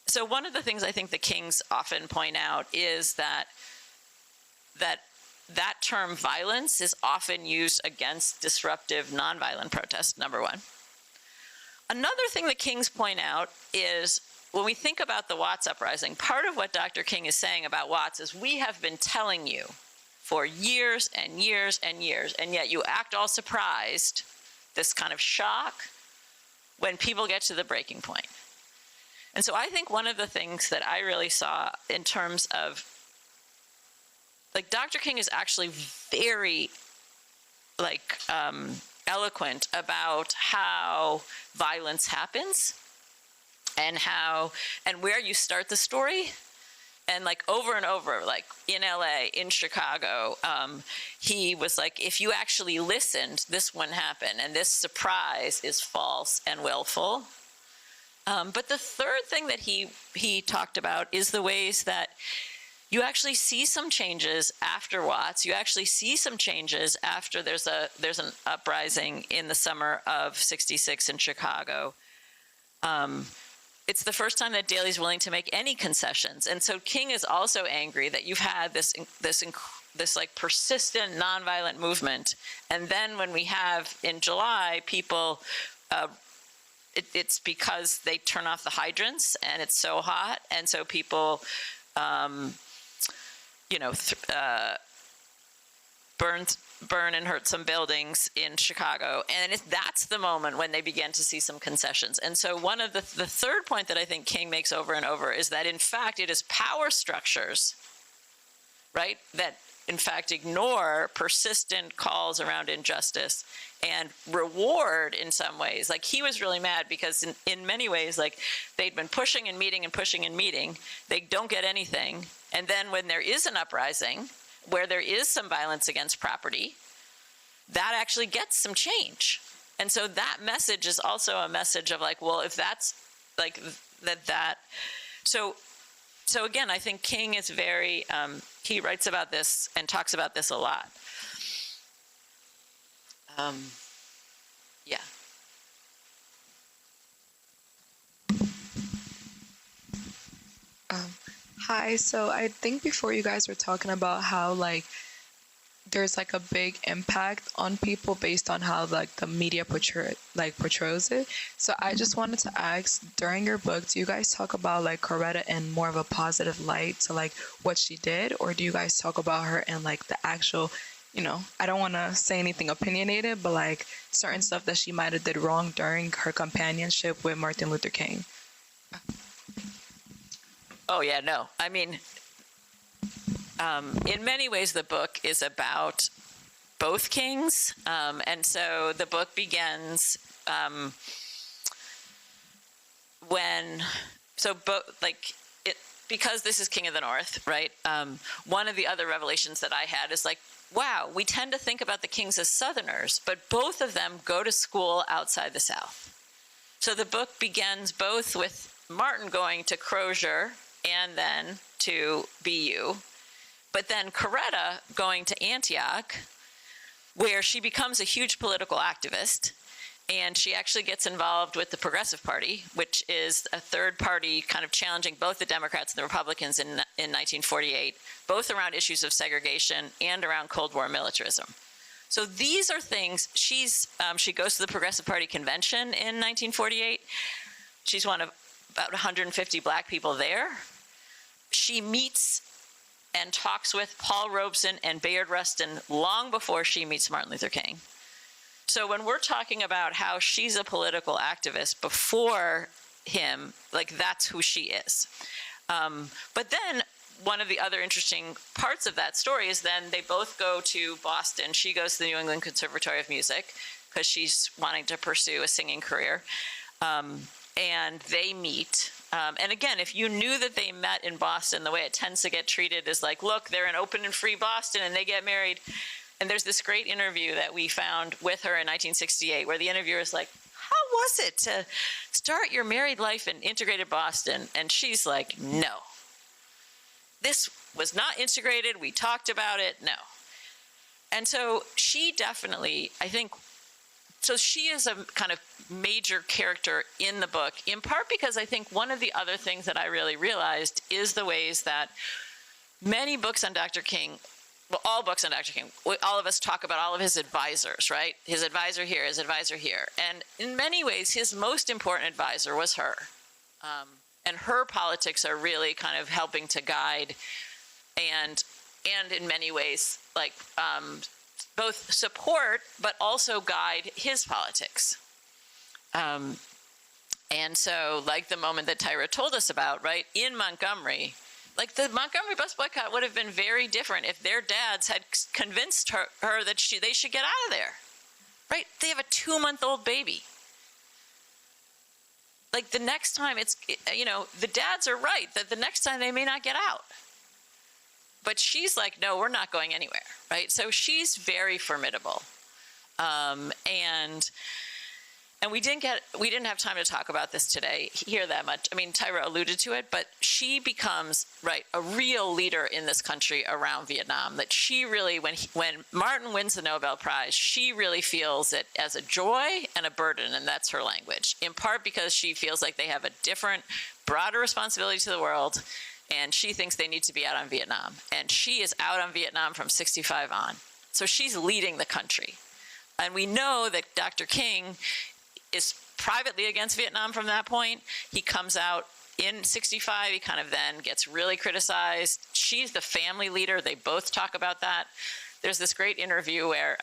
So one of the things I think the Kings often point out is that term violence is often used against disruptive nonviolent protest, number one. Another thing the Kings point out is when we think about the Watts uprising, part of what Dr. King is saying about Watts is we have been telling you for years and years and years, and yet you act all surprised, this kind of shock, when people get to the breaking point. And so I think one of the things that I really saw in terms of, like, Dr. King is actually very, eloquent about how violence happens and where you start the story. And like over and over, like in LA, in Chicago, he was like, if you actually listened, this wouldn't happen. And this surprise is false and willful. But the third thing that he talked about is the ways that you actually see some changes after Watts. You actually see some changes after there's an uprising in the summer of *66 in Chicago. It's the first time that Daley's willing to make any concessions. And so King is also angry that you've had this like persistent nonviolent movement. And then when we have in July, people, it's because they turn off the hydrants and it's so hot. And so people, burn and hurt some buildings in Chicago. And that's the moment when they began to see some concessions. And so one of the third point that I think King makes over and over is that, in fact, it is power structures, right, that, in fact, ignore persistent calls around injustice and reward in some ways. Like, he was really mad because in many ways, like, they'd been pushing and meeting and pushing and meeting. They don't get anything. And then when there is an uprising, where there is some violence against property, that actually gets some change. And so that message is also a message of like, well, if that's like that. So again, I think King is very, he writes about this and talks about this a lot. Yeah. Hi, so I think before you guys were talking about how like there's like a big impact on people based on how like the media portrays it. So I just wanted to ask, during your book, do you guys talk about like Coretta in more of a positive light to like what she did, or do you guys talk about her in like the actual, I don't want to say anything opinionated, but like certain stuff that she might have did wrong during her companionship with Martin Luther King? Oh, yeah, no. I mean, in many ways, the book is about both kings. And so the book begins because this is King of the North, right? One of the other revelations that I had is like, wow, we tend to think about the kings as Southerners, but both of them go to school outside the South. So the book begins both with Martin going to Crozier and then to BU, but then Coretta going to Antioch, where she becomes a huge political activist, and she actually gets involved with the Progressive Party, which is a third party kind of challenging both the Democrats and the Republicans in 1948, both around issues of segregation and around Cold War militarism. So these are things, she goes to the Progressive Party convention in 1948. She's one of about 150 black people there. She meets and talks with Paul Robeson and Bayard Rustin long before she meets Martin Luther King. So when we're talking about how she's a political activist before him, like that's who she is. But then one of the other interesting parts of that story is then they both go to Boston. She goes to the New England Conservatory of Music because she's wanting to pursue a singing career. And they meet And again, if you knew that they met in Boston, the way it tends to get treated is like, look, they're in open and free Boston and they get married. And there's this great interview that we found with her in 1968 where the interviewer is like, how was it to start your married life in integrated Boston? And she's like, no. This was not integrated. We talked about it. No. And so she definitely, I think, so she is a kind of major character in the book, in part because I think one of the other things that I really realized is the ways that many books on Dr. King, well, all books on Dr. King, all of us talk about all of his advisors, right? His advisor here, his advisor here. And in many ways, his most important advisor was her. And her politics are really kind of helping to guide and in many ways, like, both support, but also guide his politics. And so, like the moment that Tyra told us about, right, in Montgomery, like the Montgomery bus boycott would have been very different if their dads had convinced her that they should get out of there, right? They have a 2-month-old baby. Like the next time the dads are right that the next time they may not get out. But she's like, no, we're not going anywhere, right? So she's very formidable. And we didn't have time to talk about this today here that much. I mean, Tyra alluded to it, but she becomes, right, a real leader in this country around Vietnam. That she really, when Martin wins the Nobel Prize, she really feels it as a joy and a burden, and that's her language. In part because she feels like they have a different, broader responsibility to the world, and she thinks they need to be out on Vietnam. And she is out on Vietnam from 65 on. So she's leading the country. And we know that Dr. King is privately against Vietnam from that point. He comes out in 65. He kind of then gets really criticized. She's the family leader. They both talk about that. There's this great interview where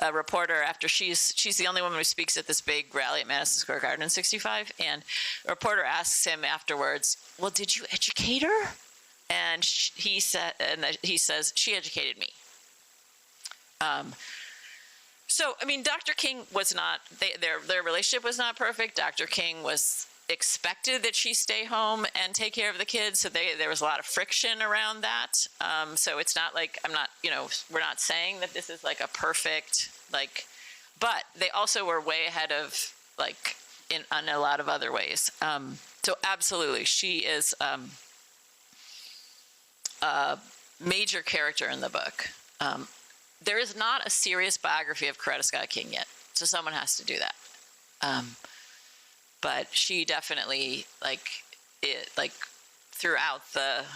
a reporter, after she's the only woman who speaks at this big rally at Madison Square Garden in 65, and a reporter asks him afterwards, well, did you educate her? And he says, she educated me. So, I mean, Dr. King was not, their relationship was not perfect. Dr. King was expected that she stay home and take care of the kids. So there was a lot of friction around that. So it's not like, we're not saying that this is like a perfect, like, but they also were way ahead of, like, in a lot of other ways. So absolutely, she is a major character in the book. There is not a serious biography of Coretta Scott King yet, so someone has to do that. But she definitely, throughout the,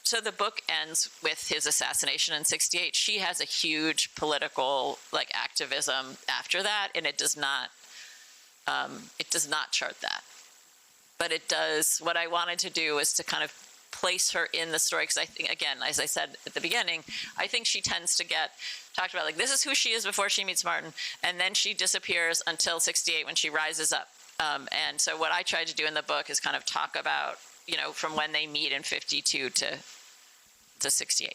so the book ends with his assassination in 68. She has a huge political, activism after that, and it does not chart that. But it does, what I wanted to do was to kind of place her in the story, because I think, again, as I said at the beginning, I think she tends to get talked about, like, this is who she is before she meets Martin, and then she disappears until 68 when she rises up. And so what I tried to do in the book is kind of talk about, from when they meet in 52 to 68.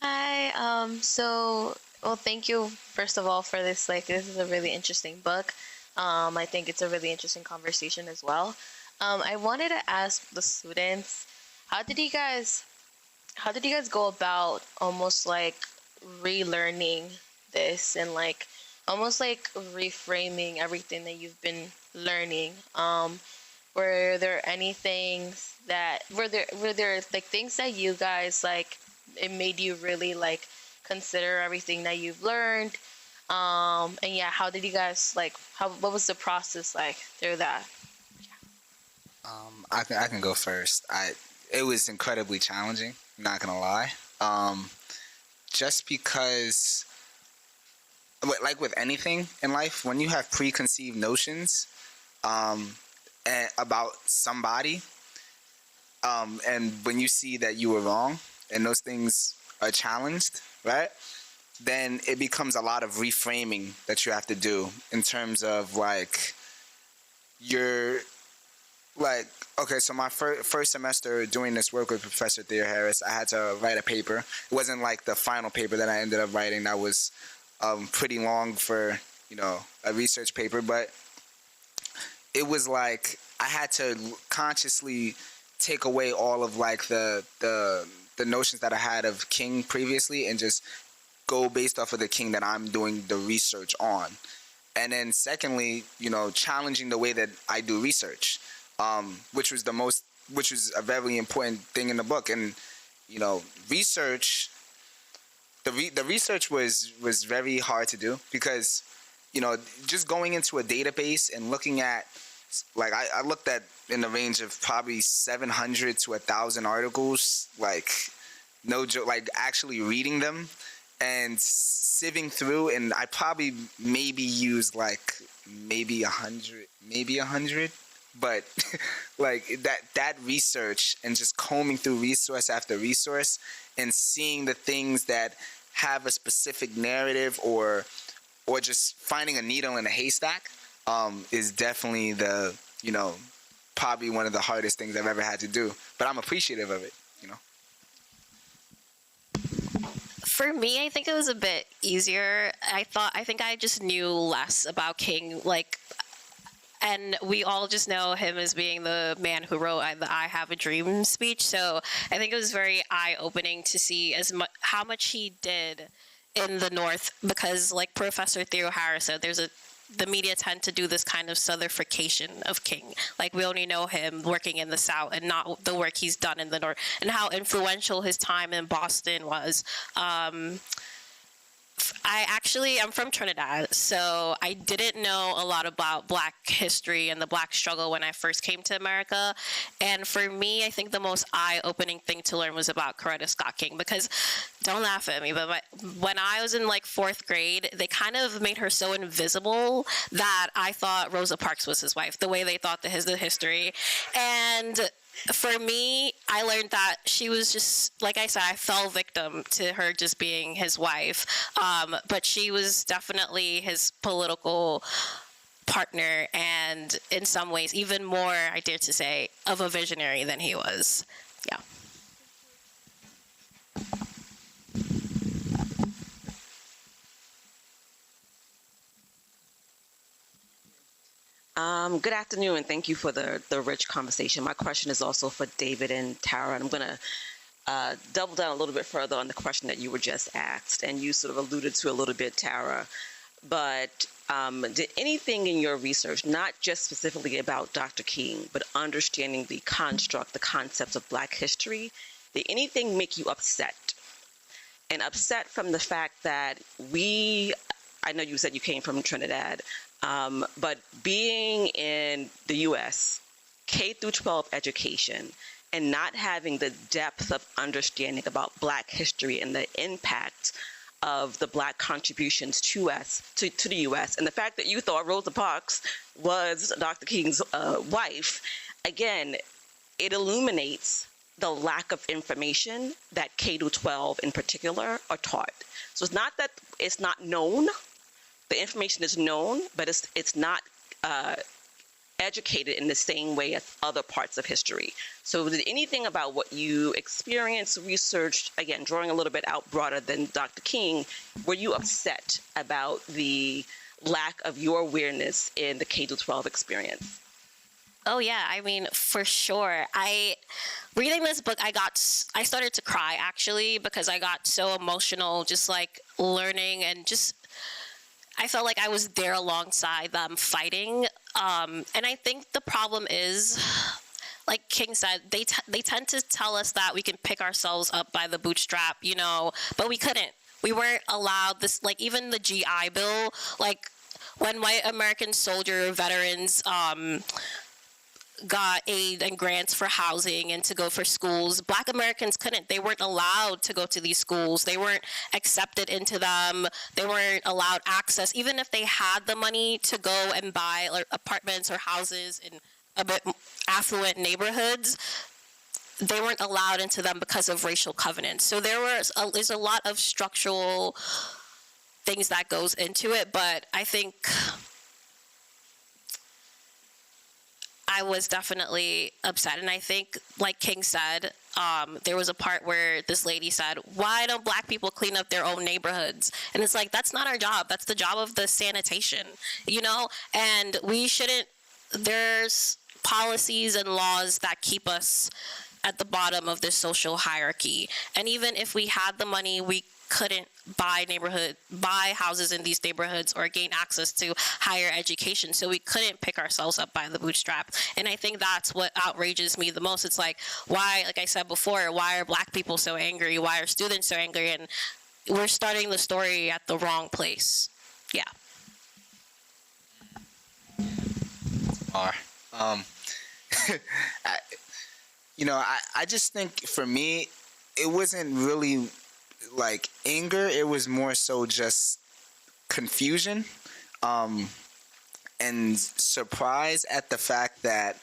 Hi. Well, thank you first of all for this. This is a really interesting book. I think it's a really interesting conversation as well. I wanted to ask the students, how did you guys go about almost relearning this and almost reframing everything that you've been learning? Were there any things that were there things that you guys it made you really consider everything that you've learned? And yeah, how did you guys what was the process through that? I can go first. It was incredibly challenging, not gonna lie. Just because, with anything in life, when you have preconceived notions about somebody, and when you see that you were wrong and those things are challenged, right, then it becomes a lot of reframing that you have to do in terms of like, okay, so my first semester doing this work with Professor Theoharis, I had to write a paper. It wasn't like the final paper that I ended up writing. That was pretty long for, a research paper, but it was like I had to consciously take away all of like the notions that I had of King previously and just go based off of the King that I'm doing the research on. And then secondly, challenging the way that I do research, which was a very important thing in the book. And, research, the research was very hard to do because, just going into a database and looking at, like, I looked at in the range of probably 700 to 1,000 articles, like, no joke, like actually reading them and sieving through, and I probably maybe used like maybe 100, but like that research and just combing through resource after resource and seeing the things that have a specific narrative or just finding a needle in a haystack is definitely probably one of the hardest things I've ever had to do, but I'm appreciative of it. For me, I think it was a bit easier. I think I just knew less about King, and we all just know him as being the man who wrote the "I Have a Dream" speech. So I think it was very eye-opening to see how much he did in the North, because, like Professor Theoharis said, the media tend to do this kind of southernification of King. Like, we only know him working in the South and not the work he's done in the North, and how influential his time in Boston was. I'm from Trinidad, so I didn't know a lot about Black history and the Black struggle when I first came to America. And for me, I think the most eye-opening thing to learn was about Coretta Scott King, because, don't laugh at me, but when I was in like 4th grade, they kind of made her so invisible that I thought Rosa Parks was his wife, the way they thought the history. And for me, I learned that she was just, like I said, I fell victim to her just being his wife. But she was definitely his political partner, and in some ways, even more, I dare to say, of a visionary than he was. Yeah. Good afternoon, and thank you for the rich conversation. My question is also for David and Tyra, and I'm going to double down a little bit further on the question that you were just asked, and you sort of alluded to a little bit, Tyra. But did anything in your research, not just specifically about Dr. King, but understanding the construct, the concepts of Black history, did anything make you upset? And upset from the fact that I know you said you came from Trinidad, but being in the U.S., K through 12 education, and not having the depth of understanding about Black history and the impact of the Black contributions to the U.S., and the fact that you thought Rosa Parks was Dr. King's wife, again, it illuminates the lack of information that K through 12 in particular are taught. So it's not that it's not known. The information is known, but it's not educated in the same way as other parts of history. So did anything about what you experienced, researched, again, drawing a little bit out broader than Dr. King, were you upset about the lack of your awareness in the K-12 experience? Oh yeah, I mean, for sure. Reading this book, I started to cry, actually, because I got so emotional, just like learning, and just I felt like I was there alongside them fighting. And I think the problem is, like King said, they tend to tell us that we can pick ourselves up by the bootstrap, but we couldn't. We weren't allowed this, like even the GI Bill, like when white American soldier veterans got aid and grants for housing and to go for schools, Black Americans couldn't. They weren't allowed to go to these schools. They weren't accepted into them. They weren't allowed access. Even if they had the money to go and buy apartments or houses in a bit affluent neighborhoods, they weren't allowed into them because of racial covenants. So there's a lot of structural things that goes into it, but I think I was definitely upset. And I think, like King said, there was a part where this lady said, why don't black people clean up their own neighborhoods? And it's like, that's not our job. That's the job of the sanitation, you know? And we shouldn't, there's policies and laws that keep us at the bottom of this social hierarchy. And even if we had the money, we couldn't buy houses in these neighborhoods or gain access to higher education. So we couldn't pick ourselves up by the bootstrap. And I think that's what outrages me the most. It's like, why, like I said before, why are black people so angry? Why are students so angry? And we're starting the story at the wrong place. Yeah. I just think for me, it wasn't really like anger. It was more so just confusion and surprise at the fact that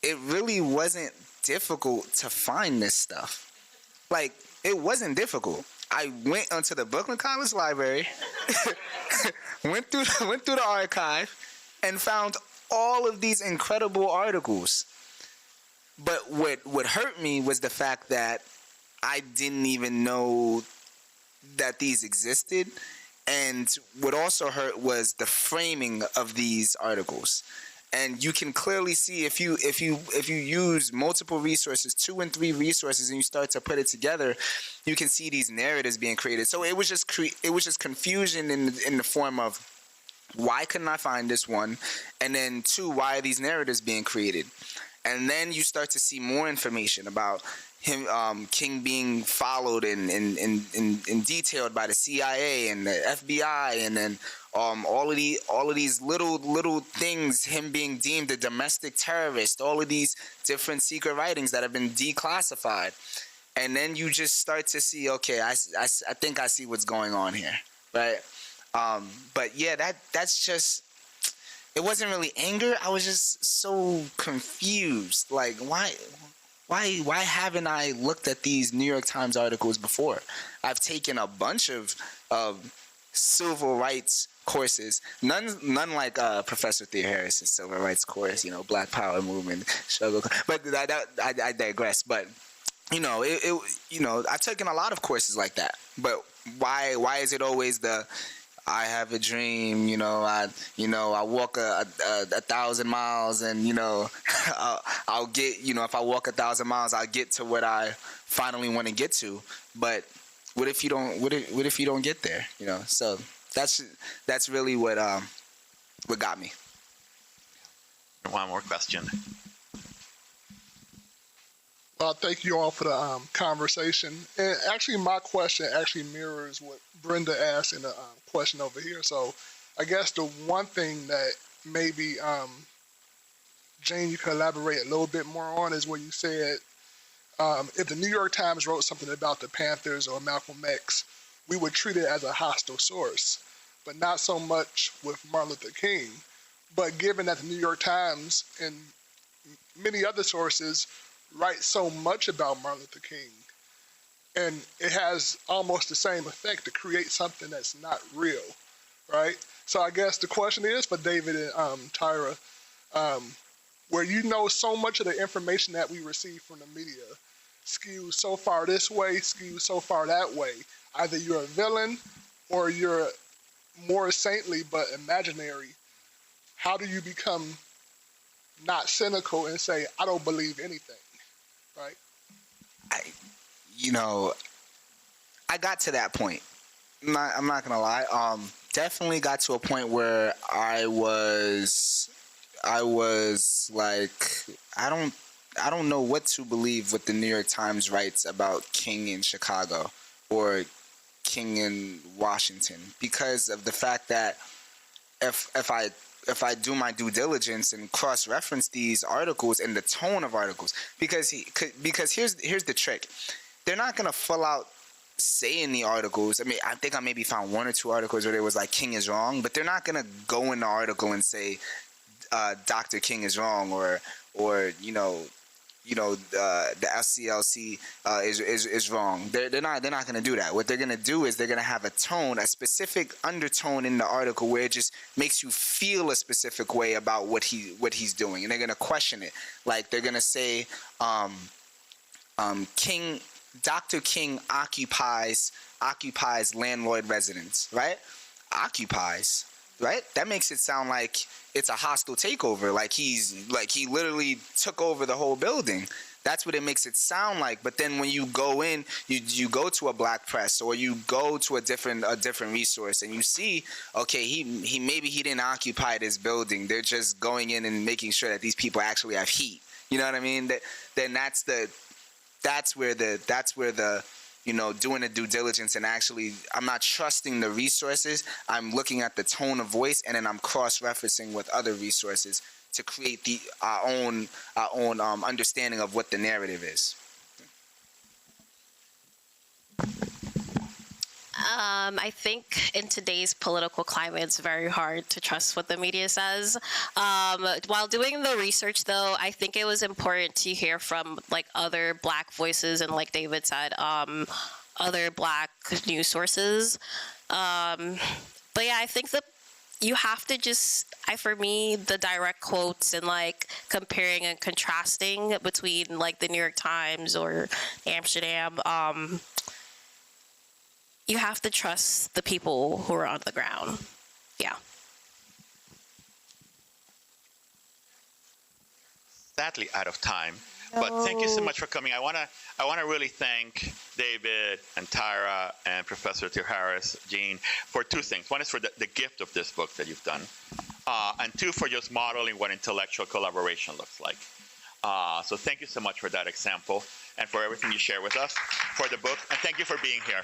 it really wasn't difficult to find this stuff. Like, it wasn't difficult. I went onto the Brooklyn College Library, went through the archive, and found all of these incredible articles. But what hurt me was the fact that I didn't even know that these existed. And what also hurt was the framing of these articles. And you can clearly see if you use multiple resources, 2 and 3 resources, and you start to put it together, you can see these narratives being created. So it was just confusion in the form of, why couldn't I find this one? And then 2, why are these narratives being created? And then you start to see more information about him, King being followed and detailed by the CIA and the FBI, and then all of these little things, him being deemed a domestic terrorist, all of these different secret writings that have been declassified. And then you just start to see, okay, I think I see what's going on here, right? But yeah, that's just, it wasn't really anger. I was just so confused. Like, why haven't I looked at these New York Times articles before? I've taken a bunch of civil rights courses, none like Professor Theoharis' civil rights course, Black Power movement struggle. But I digress. But I've taken a lot of courses like that. But why is it always I have a dream, I walk a 1,000 miles, and I'll get, if I walk 1,000 miles, I'll get to what I finally want to get to. But what if you don't? What if you don't get there? So that's really what got me. One more question. Well, thank you all for the conversation. And actually, my question actually mirrors what Brenda asked in the question over here. So I guess the one thing that maybe, Jane, you could elaborate a little bit more on is what you said, if the New York Times wrote something about the Panthers or Malcolm X, we would treat it as a hostile source, but not so much with Martin Luther King. But given that the New York Times and many other sources write so much about Martin Luther King, and it has almost the same effect to create something that's not real, right? So I guess the question is for David and Tyra, where so much of the information that we receive from the media skews so far this way, skews so far that way. Either you're a villain or you're more saintly but imaginary. How do you become not cynical and say, I don't believe anything? Right. I got to that point. I'm not gonna lie. Definitely got to a point where I was like, I don't know what to believe what the New York Times writes about King in Chicago or King in Washington, because of the fact that if I do my due diligence and cross-reference these articles and the tone of articles, because here's the trick. They're not going to full out say in the articles, I think I maybe found 1 or 2 articles where there was like, King is wrong, but they're not going to go in the article and say, Dr. King is wrong, or the SCLC is wrong. They're not going to do that. What they're going to do is they're going to have a tone, a specific undertone in the article where it just makes you feel a specific way about what he's doing, and they're going to question it. Like they're going to say, Dr. King occupies landlord residence, right? Occupies, right? That makes it sound like it's a hostile takeover, like he literally took over the whole building. That's what it makes it sound like. But then when you go in, you go to a black press or you go to a different resource and you see, okay, he maybe he didn't occupy this building. They're just going in and making sure that these people actually have heat. You know what I mean? Then that's where the doing the due diligence and actually, I'm not trusting the resources. I'm looking at the tone of voice, and then I'm cross-referencing with other resources to create our own understanding of what the narrative is. I think in today's political climate, it's very hard to trust what the media says. While doing the research, though, I think it was important to hear from like other Black voices and, like David said, other Black news sources. But yeah, I think that you have to just, for me, the direct quotes and like comparing and contrasting between like the New York Times or Amsterdam. You have to trust the people who are on the ground. Yeah. Sadly out of time, but thank you so much for coming. I wanna really thank David and Tyra and Professor Theoharis, Jeanne, for two things. One is for the gift of this book that you've done, and two, for just modeling what intellectual collaboration looks like. So thank you so much for that example and for everything you share with us, for the book, and thank you for being here.